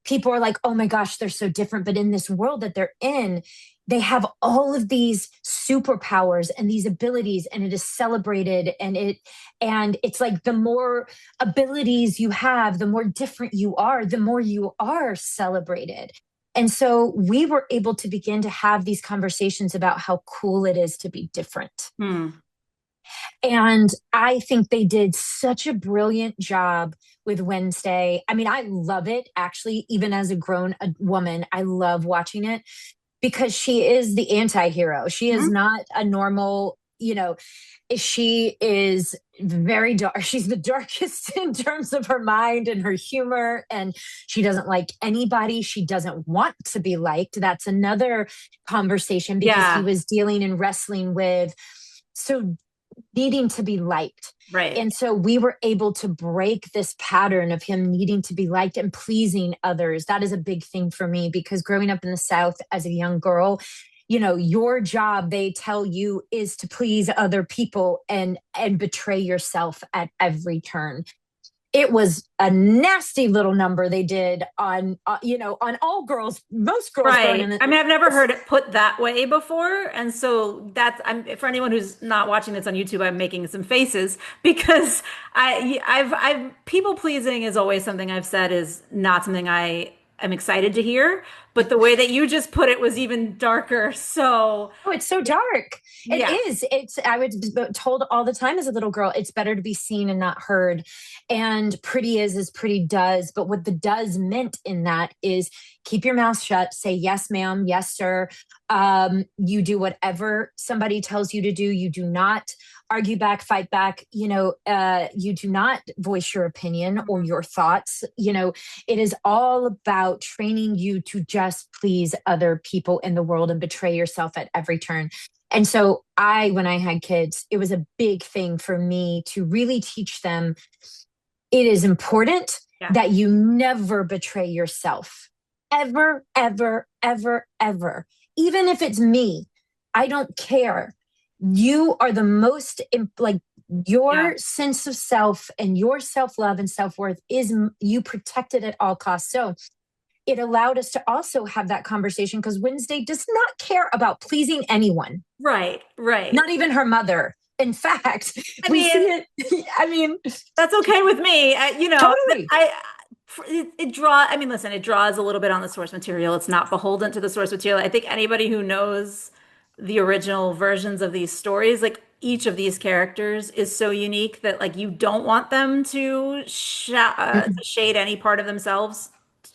People are like, oh my gosh, they're so different. But in this world that they're in, they have all of these superpowers and these abilities, and it is celebrated. And it's like the more abilities you have, the more different you are, the more you are celebrated. And so we were able to begin to have these conversations about how cool it is to be different. Hmm. And I think they did such a brilliant job with Wednesday. I mean, I love it actually, even as a grown woman, I love watching it because she is the anti-hero. She is Mhm. not a normal, she is very dark. She's the darkest in terms of her mind and her humor, and she doesn't like anybody. She doesn't want to be liked. That's another conversation because he Yeah, was dealing and wrestling with so needing to be liked. right. And so we were able to break this pattern of him needing to be liked and pleasing others. That is a big thing for me because growing up in the South as a young girl, your job, they tell you, is to please other people and betray yourself at every turn. It was a nasty little number they did on all girls, most girls going Right. in it. I mean, I've never heard it put that way before. And so for anyone who's not watching this on YouTube, I'm making some faces because people pleasing is always something I've said is not something I am excited to hear. But the way that you just put it was even darker. So, Oh, it's so dark. It yeah. is. I was told all the time as a little girl, it's better to be seen and not heard. And pretty is as pretty does. But what the does meant in that is keep your mouth shut, say yes, ma'am, yes, sir. You do whatever somebody tells you to do. You do not argue back, fight back. You do not voice your opinion or your thoughts. It is all about training you to just please other people in the world and betray yourself at every turn. And so when I had kids, it was a big thing for me to really teach them it is important Yeah. that you never betray yourself. Ever, ever, ever, ever. Even if it's me, I don't care. You are the most, like, Yeah. your sense of self and your self-love and self-worth is you protected at all costs. So it allowed us to also have that conversation because Wednesday does not care about pleasing anyone, Right. Right. not even her mother. In fact, I we see mean, it. I mean, that's okay with me. totally. I mean, listen, it draws a little bit on the source material. It's not beholden to the source material. I think anybody who knows the original versions of these stories, like each of these characters is so unique that like you don't want them to shade any part of themselves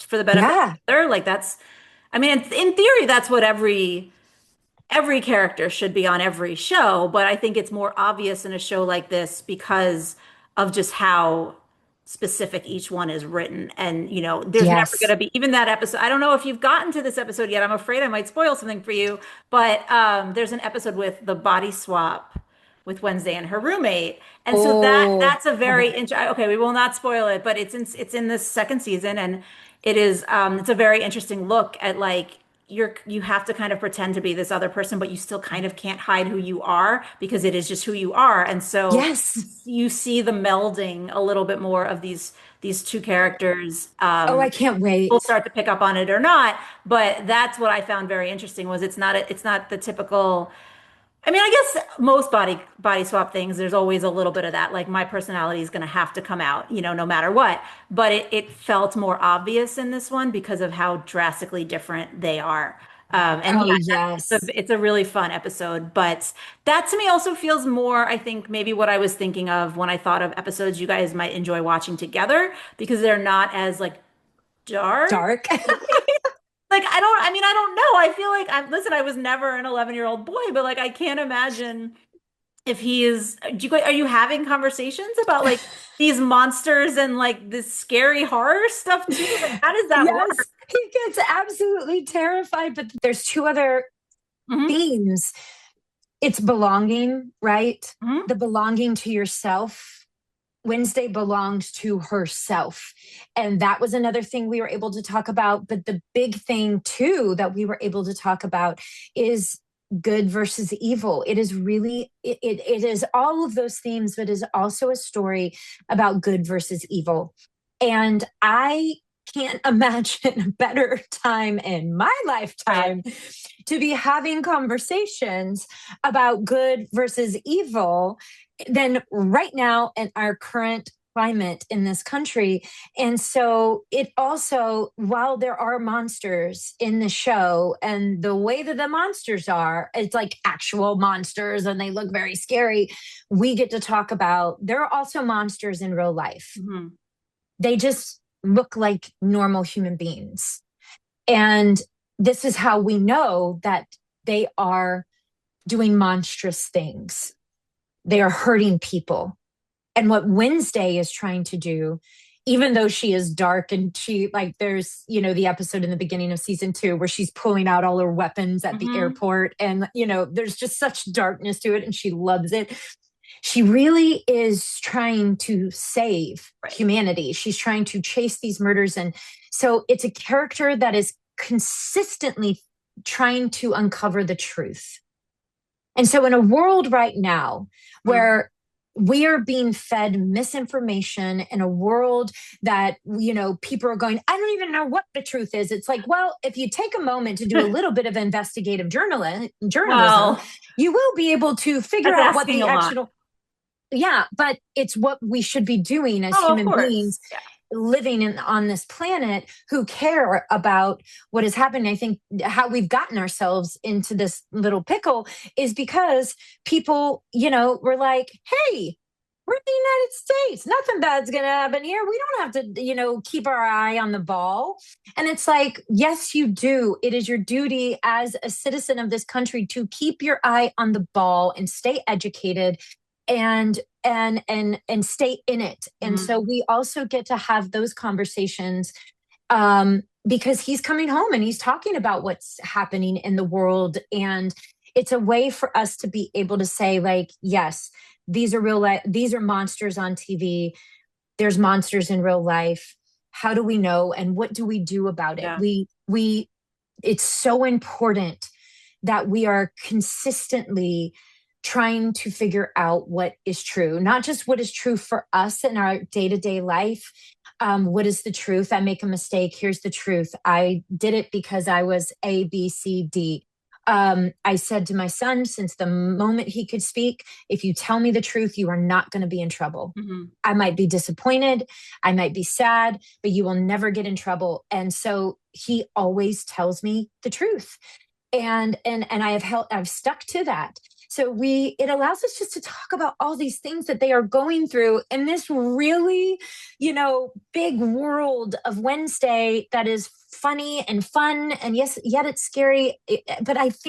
for the benefit of Yeah. the other. Like I mean, in theory, that's what every character should be on every show, but I think it's more obvious in a show like this because of just how specific each one is written. And, there's never going Yes. to be even that episode. I don't know if you've gotten to this episode yet. I'm afraid I might spoil something for you, but there's an episode with the body swap with Wednesday and her roommate. And so Oh, that's a very okay, we will not spoil it, but it's in this second season and it's a very interesting look at like you have to kind of pretend to be this other person, but you still kind of can't hide who you are because it is just who you are. And so yes. you see the melding a little bit more of these two characters. Oh, I can't We'll wait. start to pick up on it or not, but that's what I found very interesting was it's not the typical. I mean, I guess most body swap things, there's always a little bit of that. Like my personality is going to have to come out, no matter what. But it felt more obvious in this one because of how drastically different they are. And Oh, yeah, yes. it's a really fun episode. But that to me also feels more, I think, maybe what I was thinking of when I thought of episodes you guys might enjoy watching together because they're not as like dark. Dark. Like I don't know. I feel like listen, I was never an 11-year-old boy, but like I can't imagine if he is are you having conversations about like these monsters and like this scary horror stuff too? Like how does that work? Yes. He gets absolutely terrified. But there's two other Hmm. themes. It's belonging, right? Hmm. The belonging to yourself. Wednesday belongs to herself. And that was another thing we were able to talk about. But the big thing, too, that we were able to talk about is good versus evil. It is really, it is all of those themes, but is also a story about good versus evil. And I can't imagine a better time in my Right. lifetime to be having conversations about good versus evil than right now in our current climate in this country. And so it also, while there are monsters in the show and the way that the monsters are, it's like actual monsters and they look very scary. We get to talk about there are also monsters in real life. Hmm. They just look like normal human beings. And this is how we know that they are doing monstrous things. They are hurting people. And what Wednesday is trying to do, even though she is dark and she, like, there's, the episode in the beginning of season 2 where she's pulling out all her weapons at the Hmm. airport. And, there's just such darkness to it and she loves it. She really is trying to save Right. humanity. She's trying to chase these murders. And so it's a character that is consistently trying to uncover the truth. And so, in a world right now where we are being fed misinformation, in a world that, people are going, I don't even know what the truth is. It's like, well, if you take a moment to do a little bit of investigative journalism, Well, you will be able to figure that's out what asking the a lot. actual, yeah, but it's what we should be doing as Oh, of human course. beings living on this planet who care about what is happening. I think how we've gotten ourselves into this little pickle is because people, were like, hey, we're in the United States. Nothing bad's going to happen here. We don't have to, keep our eye on the ball. And it's like, yes, you do. It is your duty as a citizen of this country to keep your eye on the ball and stay educated and stay in it. And so we also get to have those conversations because he's coming home and he's talking about what's happening in the world. And it's a way for us to be able to say, like, yes, these are these are monsters on TV. There's monsters in real life. How do we know? And what do we do about it? Yeah. It's so important that we are consistently trying to figure out what is true, not just what is true for us in our day-to-day life. What is the truth? I make a mistake. Here's the truth. I did it because I was A, B, C, D. I said to my son, since the moment he could speak, if you tell me the truth, you are not going to be in trouble. I might be disappointed. I might be sad, but you will never get in trouble. And so he always tells me the truth. And I've stuck to that. So it allows us just to talk about all these things that they are going through in this really, big world of Wednesday that is funny and fun. And yes, yet it's scary. But I just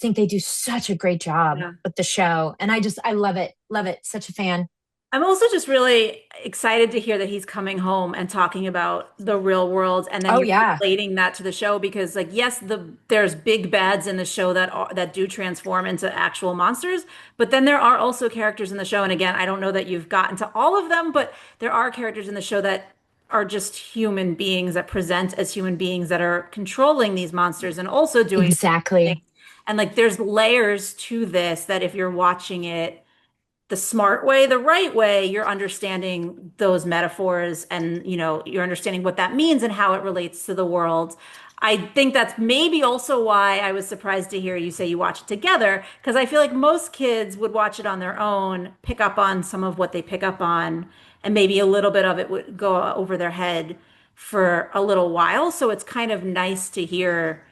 think they do such a great job with the show. And I love it. Love it. Such a fan. I'm also just really excited to hear that he's coming home and talking about the real world, and then Oh, you're yeah. relating that to the show because, like, yes, there's big bads in the show that do transform into actual monsters, but then there are also characters in the show, and again, I don't know that you've gotten to all of them, but there are characters in the show that are just human beings that present as human beings that are controlling these monsters and also doing things. Exactly. And like, there's layers to this that if you're watching it the smart way, the right way, you're understanding those metaphors and, you're understanding what that means and how it relates to the world. I think that's maybe also why I was surprised to hear you say you watch it together, because I feel like most kids would watch it on their own, pick up on some of what they pick up on, and maybe a little bit of it would go over their head for a little while. So it's kind of nice to hear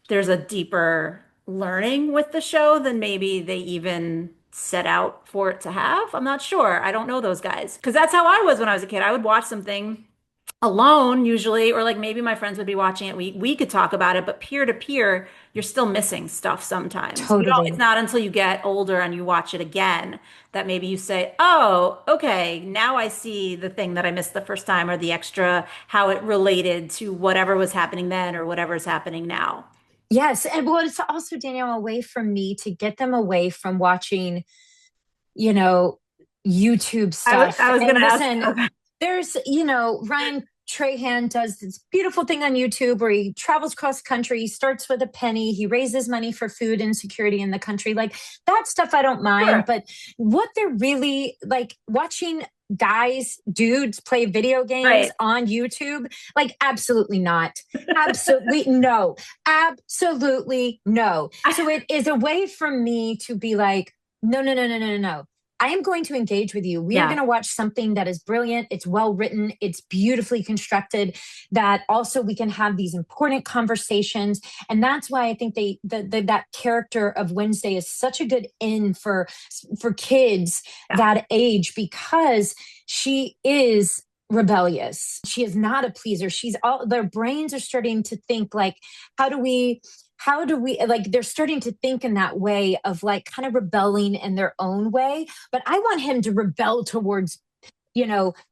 there's a deeper learning with the show than maybe they even set out for it to have. I'm not sure. I don't know those guys. Because that's how I was when I was a kid. I would watch something alone usually, or like maybe my friends would be watching it. We could talk about it, but peer to peer, you're still missing stuff sometimes. It's Totally. not until you get older and you watch it again that maybe you say, oh, okay, now I see the thing that I missed the first time or the extra, how it related to whatever was happening then or whatever's happening now. Yes. And well, it's also, Danielle, a way for me to get them away from watching, you know, YouTube stuff. I was And gonna ask listen, there's, Ryan Trahan does this beautiful thing on YouTube where he travels cross country. He starts with a penny. He raises money for food insecurity in the country. Like that stuff I don't mind. sure. But what they're really like watching dudes play video games Right. on YouTube, like absolutely not. Absolutely no. Absolutely no. So it is a way for me to be like, no, no, no, no, no, no, no. I am going to engage with you. We are going Yeah. to watch something that is brilliant. It's well written. It's beautifully constructed. That also we can have these important conversations, and that's why I think that character of Wednesday is such a good in for kids Yeah. that age because she is rebellious. She is not a pleaser. Their brains are starting to think like, how do we like they're starting to think in that way of like kind of rebelling in their own way. But I want him to rebel towards,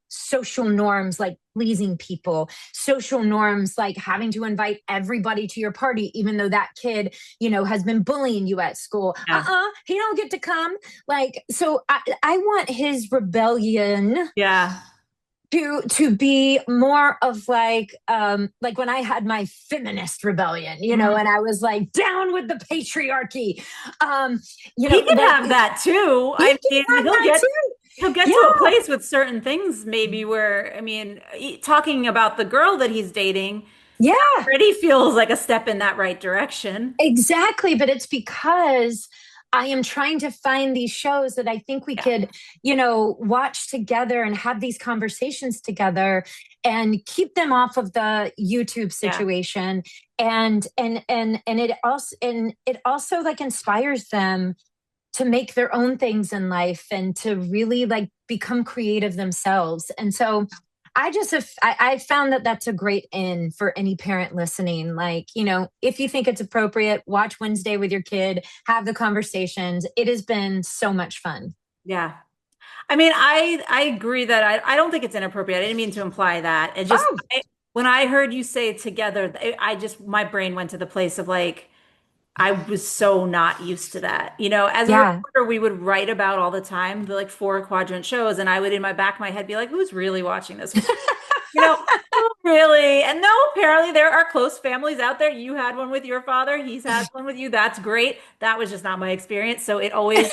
social norms like pleasing people, social norms like having to invite everybody to your party, even though that kid, has been bullying you at school. Yeah. He don't get to come. Like, so I want his rebellion Yeah. to be more of like when I had my feminist rebellion, Mhm. and I was like down with the patriarchy. um He can like have that too. he I can mean, have that too. he'll get to a Yeah, place with certain things maybe where, I mean, talking about the girl that he's dating yeah, already feels like a step in that right direction. exactly. But it's because I am trying to find these shows that I think we Yeah. could, watch together and have these conversations together and keep them off of the YouTube Yeah. situation. And it also like inspires them to make their own things in life and to really like become creative themselves. And so I found that that's a great in for any parent listening. Like, if you think it's appropriate, watch Wednesday with your kid, have the conversations. It has been so much fun. Yeah. I mean, I agree that I don't think it's inappropriate. I didn't mean to imply that. It just Oh, when I heard you say it together, I just my brain went to the place of like I was so not used to that. As a yeah. reporter, we would write about all the time the like four quadrant shows, and I would in my back of my head be like, "Who's really watching this? You know, who really?" And no, apparently there are close families out there. You had one with your father. He's had one with you. That's great. That was just not my experience. So it always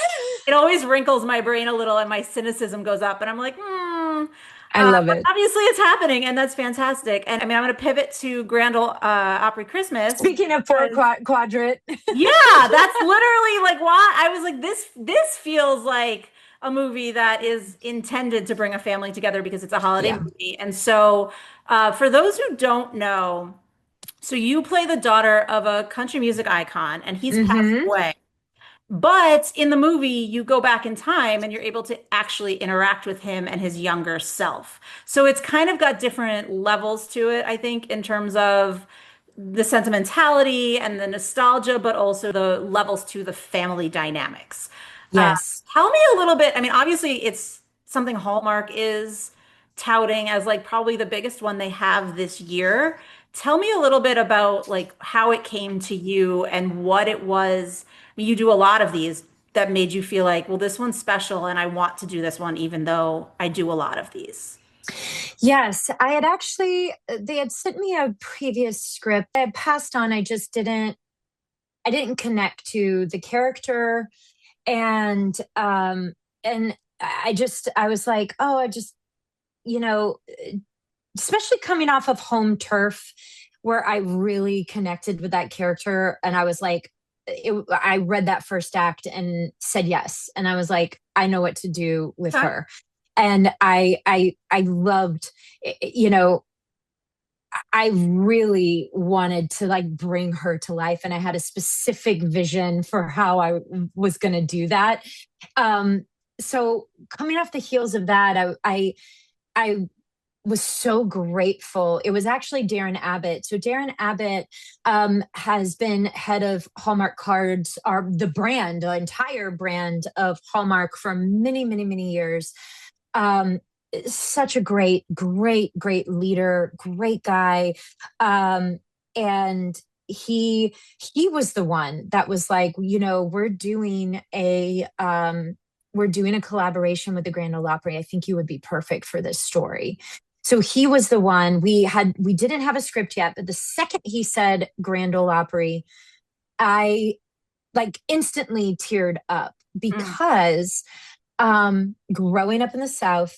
wrinkles my brain a little, and my cynicism goes up, and I'm like, hmm. I love But it. obviously, it's happening, and that's fantastic. And I mean, I'm going to pivot to Grand Ole Opry Christmas Speaking of four because quadrant. yeah, that's literally like why I was like this feels like a movie that is intended to bring a family together because it's a holiday Yeah. movie. And so for those who don't know, so you play the daughter of a country music icon and he's passed Mm-hmm. away. But in the movie, you go back in time and you're able to actually interact with him and his younger self. So it's kind of got different levels to it, I think, in terms of the sentimentality and the nostalgia, but also the levels to the family dynamics. Uh, Yes. Tell me a little bit. I mean, obviously, it's something Hallmark is touting as like probably the biggest one they have this year. Tell me a little bit about like how it came to you and what it was. I mean, you do a lot of these that made you feel like, well, this one's special and I want to do this one, even though I do a lot of these. Yes, I had actually, they had sent me a previous script. I had passed on. I didn't connect to the character. And I was like, oh, you know, especially coming off of Home Turf, where I really connected with that character. And I was like, I read that first act and said yes. And I was like, I know what to do with Okay. her. And I loved, you know, I really wanted to like bring her to life, and I had a specific vision for how I was going to do that. Um, so coming off the heels of that, I was so grateful. It was actually Darren Abbott. So Darren Abbott has been head of Hallmark Cards, or the brand, the entire brand of Hallmark for many, many, many years. Um, Such a great leader, great guy. Um, and he was the one that was like, we're doing a collaboration with the Grand Ole Opry. I think you would be perfect for this story. So he was the one. We didn't have a script yet, but the second he said Grand Ole Opry, I like instantly teared up Mm. because growing up in the South,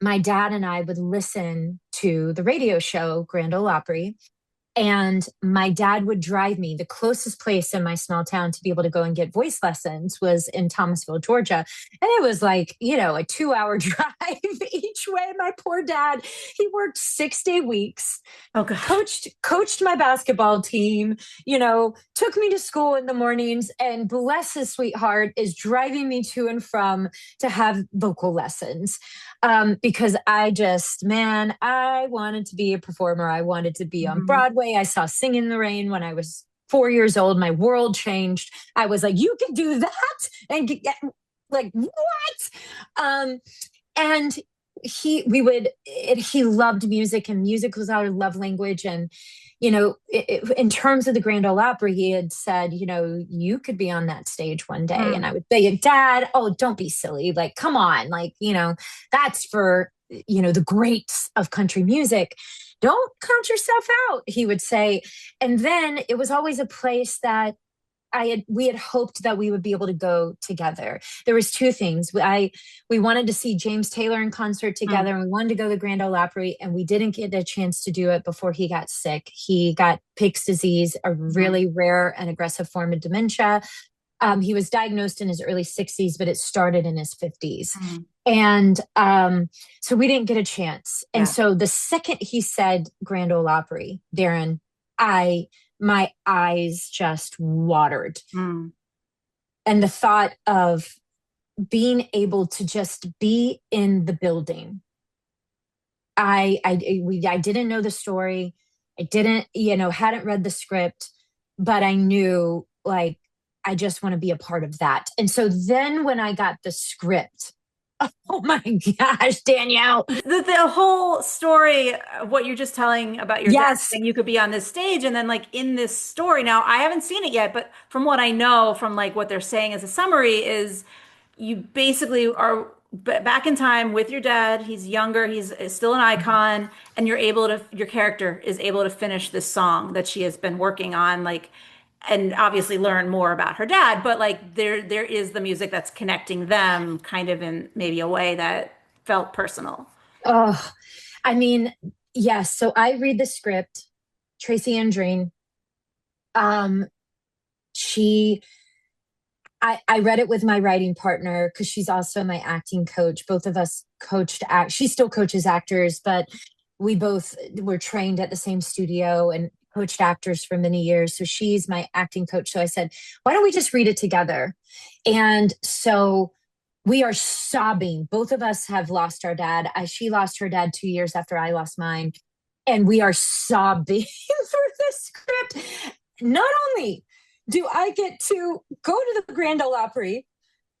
my dad and I would listen to the radio show Grand Ole Opry, and my dad would drive me. The closest place in my small town to be able to go and get voice lessons was in Thomasville, Georgia. And it was like, a 2 hour drive each way. My poor dad, he worked 6-day weeks, Oh God. coached my basketball team, took me to school in the mornings, and bless his sweetheart is driving me to and from to have vocal lessons. Because man, I wanted to be a performer. I wanted to be on Mhm. Broadway. I saw Singing in the Rain when I was 4 years old. My world changed. I was like, you can do that, and like what? Um, and he loved music, and music was our love language. And in terms of the Grand Ole Opry, he had said, you could be on that stage one day. And Mm, I would say, Dad, oh, don't be silly, like, come on, like, that's for the greats of country music. Don't count yourself out, he would say. And then it was always a place that we had hoped that we would be able to go together. There was two things. We wanted to see James Taylor in concert mm, together, and we wanted to go to the Grand Ole Opry, and we didn't get a chance to do it before he got sick. He got Pick's disease, a mm, really rare and aggressive form of dementia. He was diagnosed in his early 60s, but it started in his 50s. mm. And so we didn't get a chance. And Yeah. so the second he said Grand Ole Opry, Darren, I my eyes just watered. Mm, And the thought of being able to just be in the building. I didn't know the story. I didn't, hadn't read the script, but I knew, like, I just want to be a part of that. And so then when I got the script, oh my gosh, Danielle. the whole story of what you're just telling about your dad Yes. saying you could be on this stage, and then like in this story, now I haven't seen it yet, but from what I know from like what they're saying as a summary is you basically are back in time with your dad. He's younger, he's still an icon, and your character is able to finish this song that she has been working on, like, and obviously learn more about her dad, but like there is the music that's connecting them kind of in maybe a way that felt personal. Oh, I mean, yes. So I read the script. Tracy Andreen, um, she I read it with my writing partner because she's also my acting coach. Both of us coached act. She still coaches actors, but we both were trained at the same studio and coached actors for many years. So she's my acting coach. So I said, why don't we just read it together? And so we are sobbing. Both of us have lost our dad. She lost her dad 2 years after I lost mine. And we are sobbing through the script. Not only do I get to go to the Grand Ole Opry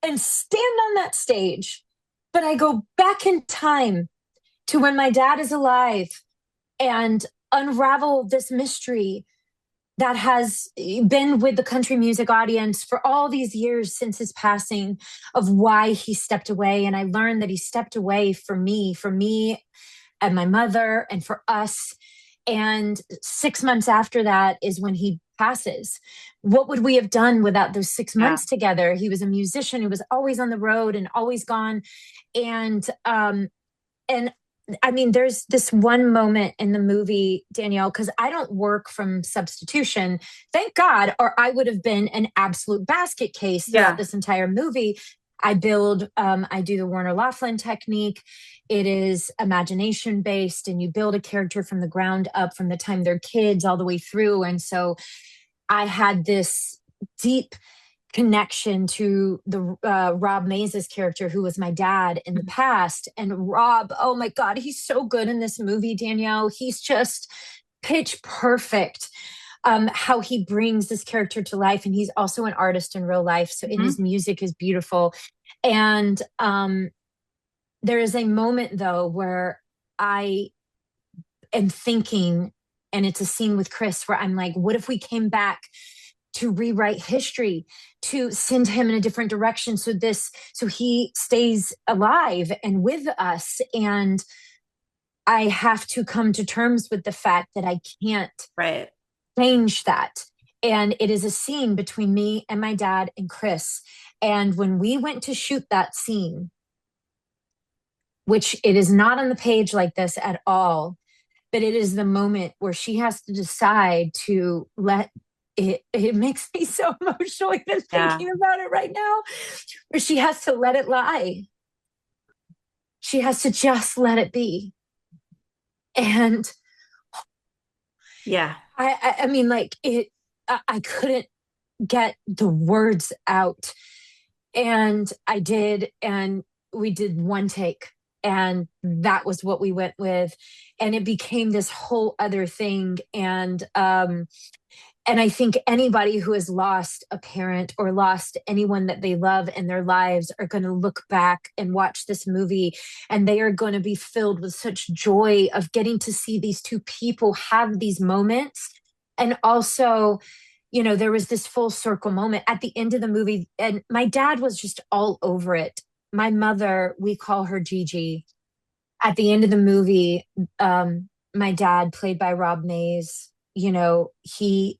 and stand on that stage, but I go back in time to when my dad is alive and unravel this mystery that has been with the country music audience for all these years since his passing, of why he stepped away. And I learned that he stepped away for me and my mother and for us. And 6 months after that is when he passes. What would we have done without those six Yeah. months together? He was a musician who was always on the road and always gone. And I mean, there's this one moment in the movie, Danielle, because I don't work from substitution, thank God, or I would have been an absolute basket case throughout Yeah. this entire movie. I do the Warner Laughlin technique. It is imagination based, and you build a character from the ground up from the time they're kids all the way through. And so I had this deep connection to the Rob Mays' character, who was my dad in the past. And Rob, oh my God, he's so good in this movie, Danielle. He's just pitch perfect. How he brings this character to life, and he's also an artist in real life. So, in his Mhm. music is beautiful. And there is a moment though where I am thinking, and it's a scene with Chris where I'm like, what if we came back to rewrite history, to send him in a different direction, so he stays alive and with us? And I have to come to terms with the fact that I can't Right. change that. And it is a scene between me and my dad and Chris. And when we went to shoot that scene, which it is not on the page like this at all, but it is the moment where she has to decide to let it makes me so emotional even Yeah. thinking about it right now, where she has to let it lie. She has to just let it be. And Yeah. I mean, like, I couldn't get the words out. And I did, and we did one take, and that was what we went with. And it became this whole other thing. And I think anybody who has lost a parent or lost anyone that they love in their lives are going to look back and watch this movie, and they are going to be filled with such joy of getting to see these two people have these moments. And also, there was this full circle moment at the end of the movie, and my dad was just all over it. My mother, we call her Gigi. At the end of the movie, my dad, played by Rob Mays, he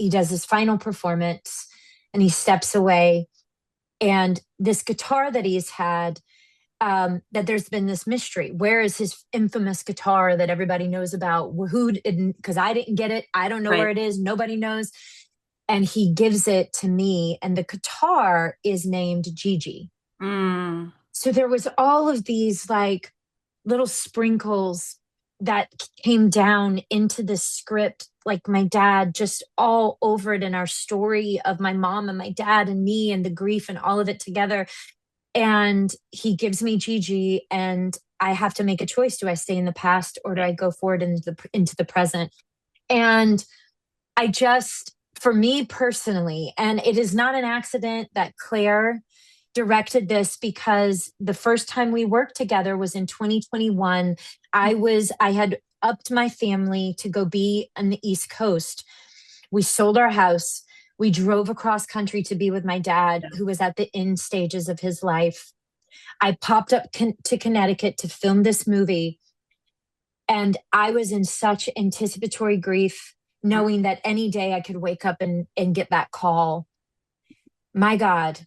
does his final performance and he steps away. And this guitar that he's had, that there's been this mystery. Where is his infamous guitar that everybody knows about? Who didn't? Because I didn't get it. I don't know where Right. it is. Nobody knows. And he gives it to me, and the guitar is named Gigi. Mm. So there was all of these like little sprinkles that came down into the script, like my dad just all over it, in our story of my mom and my dad and me and the grief and all of it together. And he gives me Gigi, and I have to make a choice. Do I stay in the past, or do I go forward into the present? And I just, for me personally, and it is not an accident that Claire directed this, because the first time we worked together was in 2021. I had upped my family to go be on the East Coast. We sold our house. We drove across country to be with my dad, who was at the end stages of his life. I popped up to Connecticut to film this movie. And I was in such anticipatory grief, knowing that any day I could wake up and get that call. My God,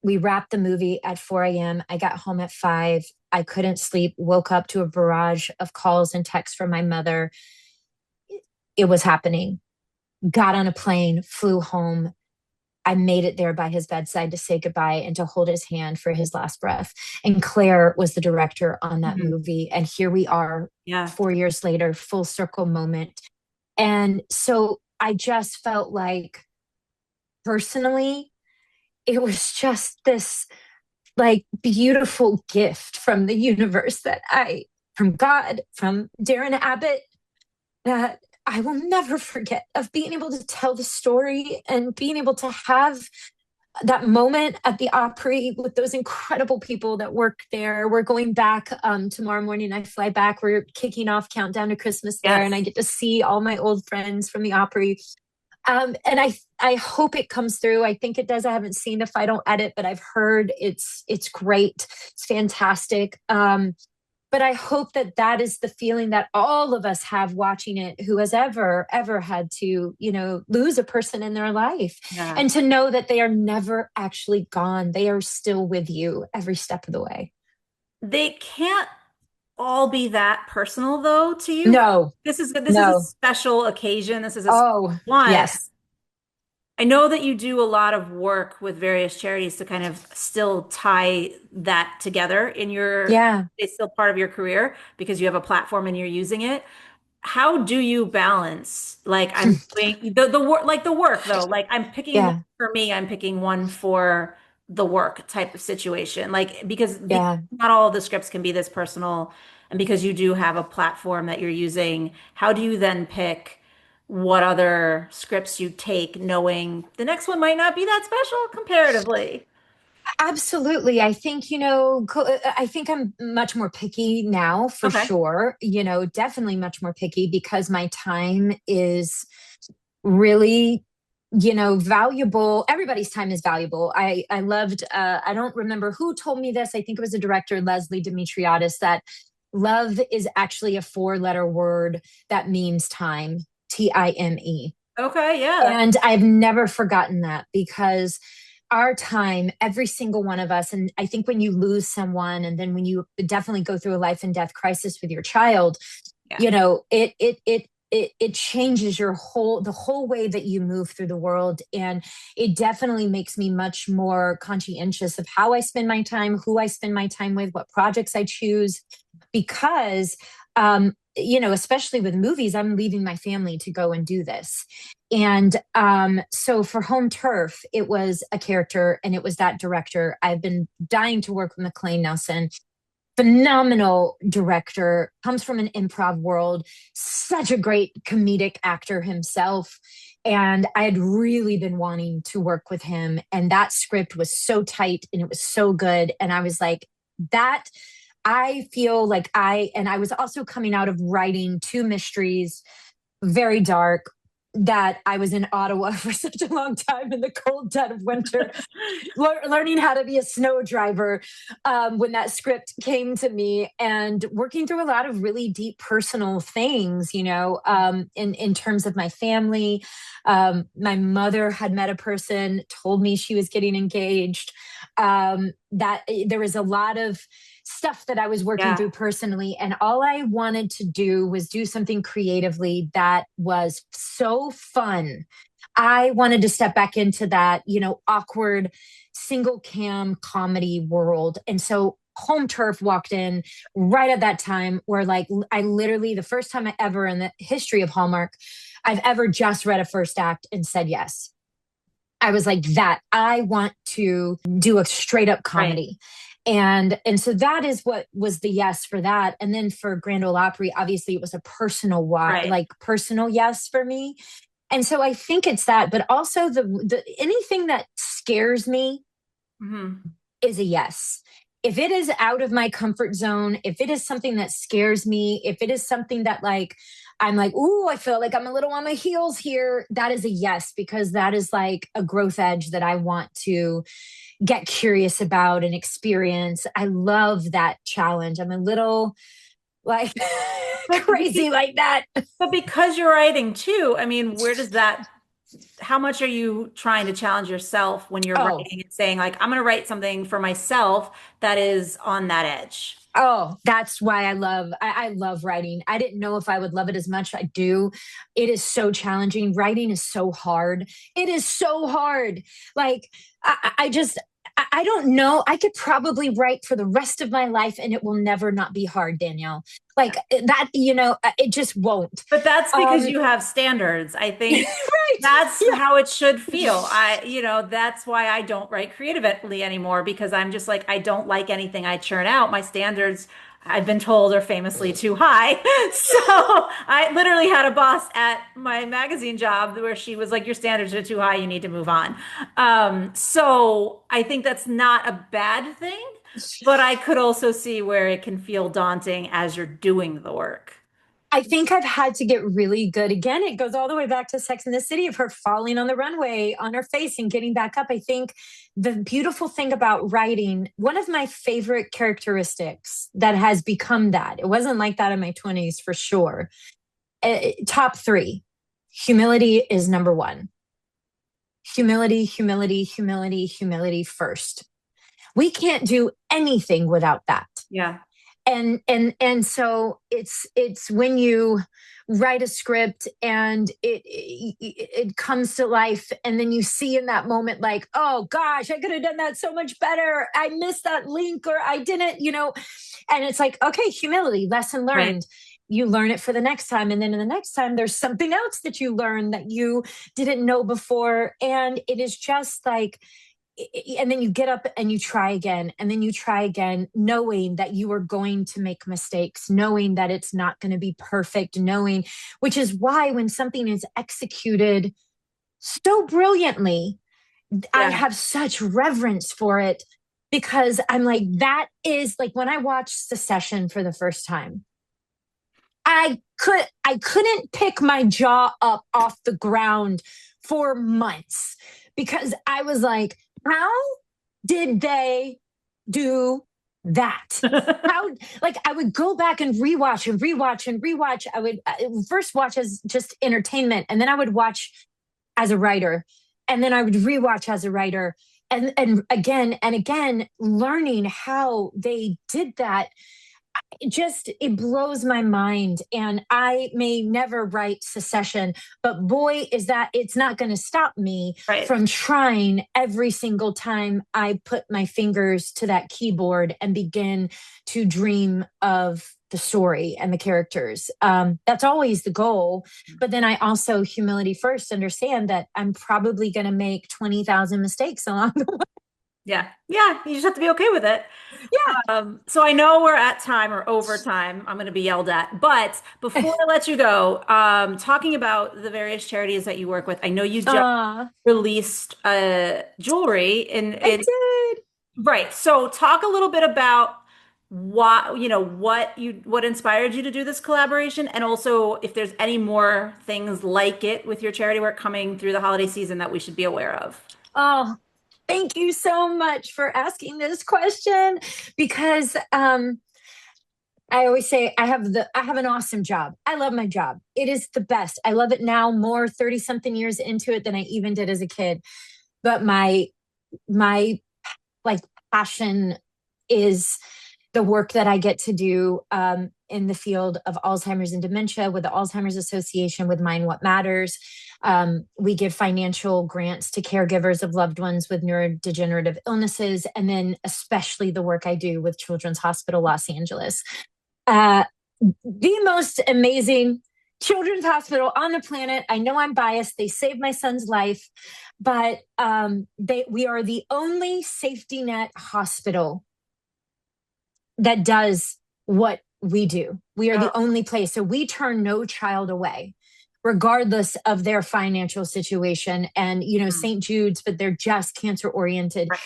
we wrapped the movie at 4 a.m. I got home at 5. I couldn't sleep, woke up to a barrage of calls and texts from my mother. It was happening. Got on a plane, flew home. I made it there by his bedside to say goodbye and to hold his hand for his last breath. And Claire was the director on that Mhm. movie. And here we are Yeah. 4 years later, full circle moment. And so I just felt like, personally, it was just this like beautiful gift from the universe from God, from Darren Abbott, that I will never forget, of being able to tell the story and being able to have that moment at the Opry with those incredible people that work there. We're going back tomorrow morning. I fly back. We're kicking off Countdown to Christmas there, and I Yes. get to see all my old friends from the Opry. And I hope it comes through. I think it does. I haven't seen the final edit, but I've heard it's great. It's fantastic. But I hope that is the feeling that all of us have watching it, who has ever had to, lose a person in their life, Yeah. and to know that they are never actually gone. They are still with you every step of the way. They can't all be that personal though to you. No, This is a no. special occasion. This is a special Oh, one. yes. I know that you do a lot of work with various charities to kind of still tie that together in your, Yeah. it's still part of your career because you have a platform and you're using it. How do you balance, like I'm doing the work, like the work though, like I'm picking one Yeah. for me, I'm picking one for the work type of situation, like because Yeah. not all of the scripts can be this personal, and because you do have a platform that you're using, how do you then pick what other scripts you take, knowing the next one might not be that special comparatively? Absolutely. I think, I think I'm much more picky now, for Okay. sure. Definitely much more picky, because my time is really, valuable. Everybody's time is valuable. I loved, I don't remember who told me this. I think it was a director, Leslie Dimitriadis, that love is actually a 4-letter word that means time, Time. Okay, yeah, And I've never forgotten that, because our time, every single one of us, and I think when you lose someone, and then when you definitely go through a life and death crisis with your child, yeah. it changes the whole way that you move through the world. And it definitely makes me much more conscientious of how I spend my time, who I spend my time with, what projects I choose, because especially with movies, I'm leaving my family to go and do this. And so for Home Turf, it was a character, and it was that director. I've been dying to work with McLean Nelson. phenomenal director, comes from an improv world, such a great comedic actor himself. And I had really been wanting to work with him. And that script was so tight and it was so good. And I was like, that I feel like and I was also coming out of writing two mysteries, very dark, that I was in Ottawa for such a long time in the cold dead of winter, learning how to be a snow driver when that script came to me, and working through a lot of really deep personal things, in terms of my family. My mother had met a person, told me she was getting engaged. That there was a lot of stuff that I was working Yeah. through personally. And all I wanted to do was do something creatively that was so fun. I wanted to step back into that, awkward single cam comedy world. And so Home Turf walked in right at that time where, like, I literally, the first time I ever in the history of Hallmark, I've ever just read a first act and said yes. I was like, that I want to do a straight up Right. comedy. And so that is what was the yes for that. And then for Grand Ole Opry, obviously it was a personal Right. like personal yes for me. And so I think it's that, but also the anything that scares me Hmm. is a yes. If it is out of my comfort zone, if it is something that scares me, if it is something that, like, I'm like, ooh, I feel like I'm a little on my heels here, that is a yes, because that is like a growth edge that I want to get curious about and experience. I love that challenge. I'm a little like But crazy like that. but because you're writing too, I mean, where does that, how much are you trying to challenge yourself when you're Oh, writing and saying, like, I'm going to write something for myself that is on that edge? oh, that's why I love writing. I didn't know if I would love it as much. I do. It is so challenging. Writing is so hard. It is so hard. Like, I just I don't know. I could probably write for the rest of my life and it will never not be hard, Danielle. Like that, it just won't. But that's because Um you have standards. I think right. that's Yeah. how it should feel. That's why I don't write creatively anymore, because I'm just like, I don't like anything I churn out. My standards, I've been told, are famously too high. So I literally had a boss at my magazine job where she was like, your standards are too high. You need to move on. So I think that's not a bad thing, but I could also see where it can feel daunting as you're doing the work. I think I've had to get really good. Again, it goes all the way back to Sex in the City, of her falling on the runway on her face and getting back up. I think the beautiful thing about writing, one of my favorite characteristics that has become that, it wasn't like that in my 20s for sure. Top three, humility is number one. Humility, humility, humility, humility first. We can't do anything without that. Yeah. And so it's when you write a script and it comes to life, and then you see in that moment, like, oh gosh, I could have done that so much better, I missed that link, or I didn't, and it's like, okay, humility, lesson Right. learned. You learn it for the next time, and then in the next time there's something else that you learn that you didn't know before, and it is just like, and then you get up and you try again, and then you try again, knowing that you are going to make mistakes, knowing that it's not going to be perfect, knowing, which is why when something is executed so brilliantly, I Yeah. have such reverence for it, because I'm like, that is like when I watched Secession for the first time, I couldn't pick my jaw up off the ground for months, because I was like, how did they do that? How, like, I would go back and rewatch and rewatch and rewatch. I would first watch as just entertainment, and then I would watch as a writer, and then I would rewatch as a writer, and again and again, learning how they did that. It blows my mind, and I may never write Secession, but boy, is that, it's not going to stop me Right. from trying every single time I put my fingers to that keyboard and begin to dream of the story and the characters. That's always the goal, but then I also, humility first, understand that I'm probably going to make 20,000 mistakes along the way. Yeah. Yeah. You just have to be okay with it. Yeah. So I know we're at time or overtime. I'm going to be yelled at. But before I let you go, talking about the various charities that you work with, I know you just Uh, released jewelry I in did. right. So talk a little bit about what inspired you to do this collaboration, and also if there's any more things like it with your charity work coming through the holiday season that we should be aware of. Oh, thank you so much for asking this question because I always say I have an awesome job. I love my job. It is the best. I love it now more 30 something years into it than I even did as a kid. But my like passion is the work that I get to do in the field of Alzheimer's and dementia with the Alzheimer's Association, with Mind What Matters. We give financial grants to caregivers of loved ones with neurodegenerative illnesses, and then especially the work I do with Children's Hospital Los Angeles. Uh, the most amazing children's hospital on the planet. I know I'm biased. They saved my son's life, but we are the only safety net hospital that does what we do. We are the Oh, only place. So we turn no child away, regardless of their financial situation. And, mm, St. Jude's, but they're just cancer oriented. right.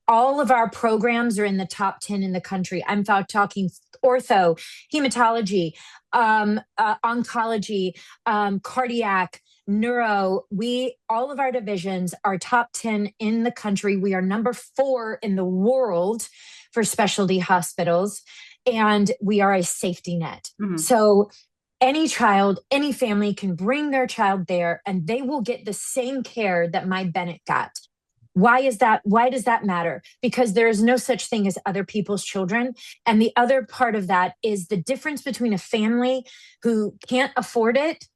All of our programs are in the top 10 in the country. I'm talking ortho, hematology, oncology, cardiac, neuro. All of our divisions are top 10 in the country. We are number 4 in the world for specialty hospitals, and we are a safety net. Mhm. So any child, any family can bring their child there and they will get the same care that my Bennett got. Why is that? Why does that matter? Because there is no such thing as other people's children. And the other part of that is the difference between a family who can't afford it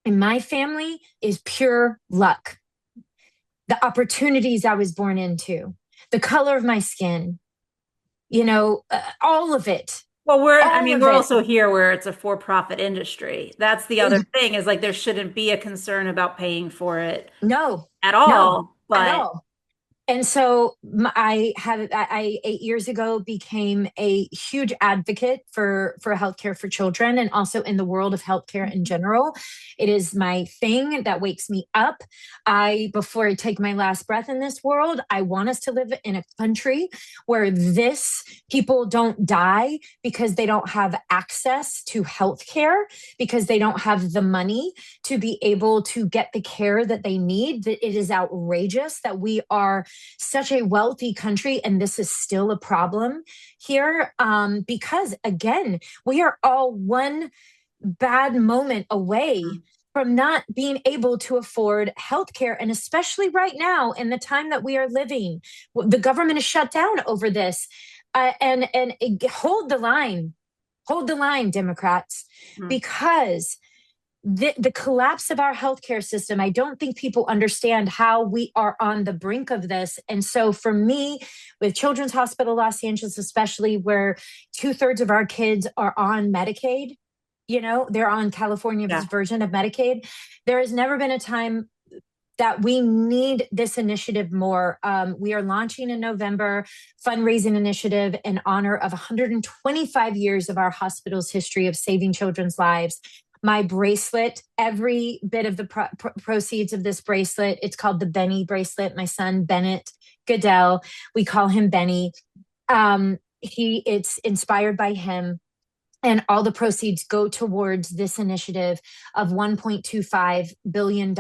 and my family is pure luck. The opportunities I was born into, the color of my skin, all of it, Well, I all mean, of we're it. also here where it's a for-profit industry. That's the other thing is like there shouldn't be a concern about paying for it No, at no, all. at But all. And so I 8 years ago became a huge advocate for healthcare for children and also in the world of healthcare in general. It is my thing that wakes me up. Before I take my last breath in this world, I want us to live in a country where people don't die because they don't have access to healthcare, because they don't have the money to be able to get the care that they need. That it is outrageous that we are such a wealthy country and this is still a problem here, because again, we are all one bad moment away from not being able to afford healthcare. And especially right now in the time that we are living, the government is shut down over this. And hold the line, Democrats, mm, because the collapse of our healthcare system, I don't think people understand how we are on the brink of this. And so for me, with Children's Hospital Los Angeles, especially where 2/3 of our kids are on Medicaid, they're on California's yeah. version of Medicaid. There has never been a time that we need this initiative more. We are launching in November fundraising initiative in honor of 125 years of our hospital's history of saving children's lives. My bracelet, every bit of the proceeds of this bracelet, it's called the Benny bracelet. My son Bennett Goodell, we call him Benny. It's inspired by him, and all the proceeds go towards this initiative of $1.25 billion.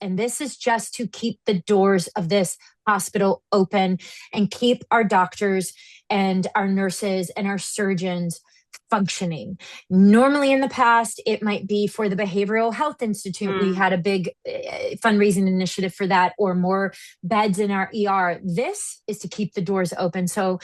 And this is just to keep the doors of this hospital open and keep our doctors and our nurses and our surgeons functioning. Normally in the past, it might be for the Behavioral Health Institute. We Mm, had a big fundraising initiative for that, or more beds in our ER. This is to keep the doors open. So,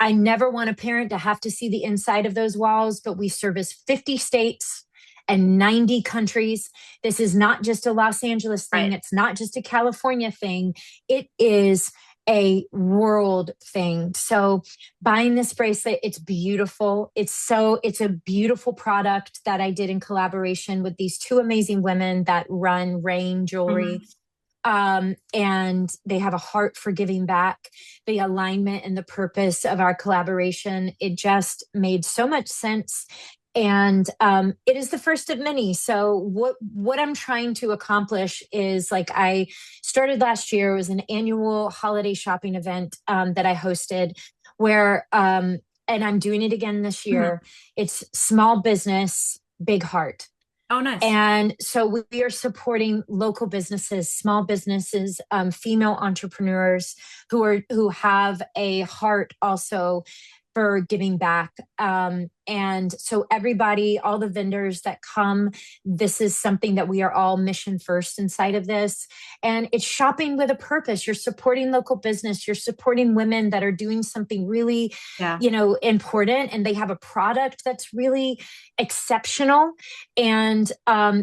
I never want a parent to have to see the inside of those walls, but we service 50 states and 90 countries. This is not just a Los Angeles thing. right. It's not just a California thing. It is a world thing. So buying this bracelet, it's beautiful. It's a beautiful product that I did in collaboration with these two amazing women that run Rain Jewelry. Mhm. And they have a heart for giving back. The alignment and the purpose of our collaboration, it just made so much sense. And it is the first of many. So what I'm trying to accomplish is, like, I started last year. It was an annual holiday shopping event that I hosted, where and I'm doing it again this Mhm. year. It's small business, big heart. Oh, nice. And so we are supporting local businesses, small businesses, female entrepreneurs who have a heart also for giving back. And so everybody, all the vendors that come, this is something that we are all mission first inside of this. And it's shopping with a purpose. You're supporting local business. You're supporting women that are doing something really, Yeah. important, and they have a product that's really exceptional. And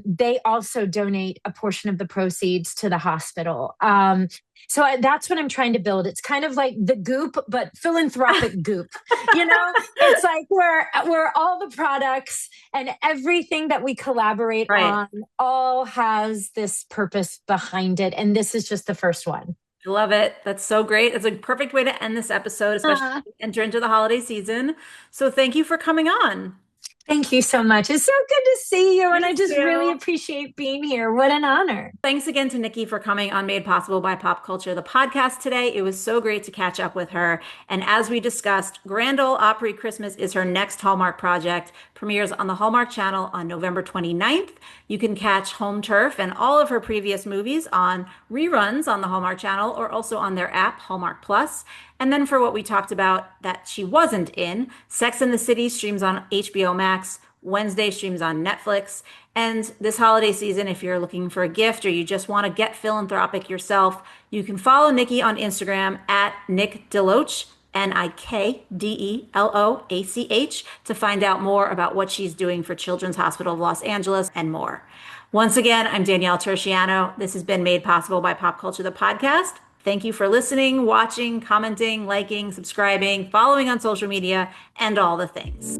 they also donate a portion of the proceeds to the hospital. That's what I'm trying to build. It's kind of like the Goop, but philanthropic Goop. It's like where all the products and everything that we collaborate Right. on all has this purpose behind it. And this is just the first one. Love it. That's so great. It's a perfect way to end this episode, especially as we enter into the holiday season. So thank you for coming on. Thank you so much. It's so good to see you. And You I just really too. appreciate being here. What an honor. Thanks again to Nikki for coming on Made Possible by Pop Culture, the podcast today. It was so great to catch up with her. And as we discussed, Grand Ole Opry Christmas is her next Hallmark project, premieres on the Hallmark Channel on November 29th. You can catch Home Turf and all of her previous movies on reruns on the Hallmark Channel, or also on their app, Hallmark Plus. And then for what we talked about that she wasn't in, Sex and the City streams on HBO Max. Wednesday streams on Netflix. And this holiday season, if you're looking for a gift or you just want to get philanthropic yourself, you can follow Nikki on Instagram at Nick DeLoach, NIKDELOACH, to find out more about what she's doing for Children's Hospital of Los Angeles and more. Once again, I'm Danielle Terciano. This has been Made Possible by Pop Culture, the podcast. Thank you for listening, watching, commenting, liking, subscribing, following on social media, and all the things.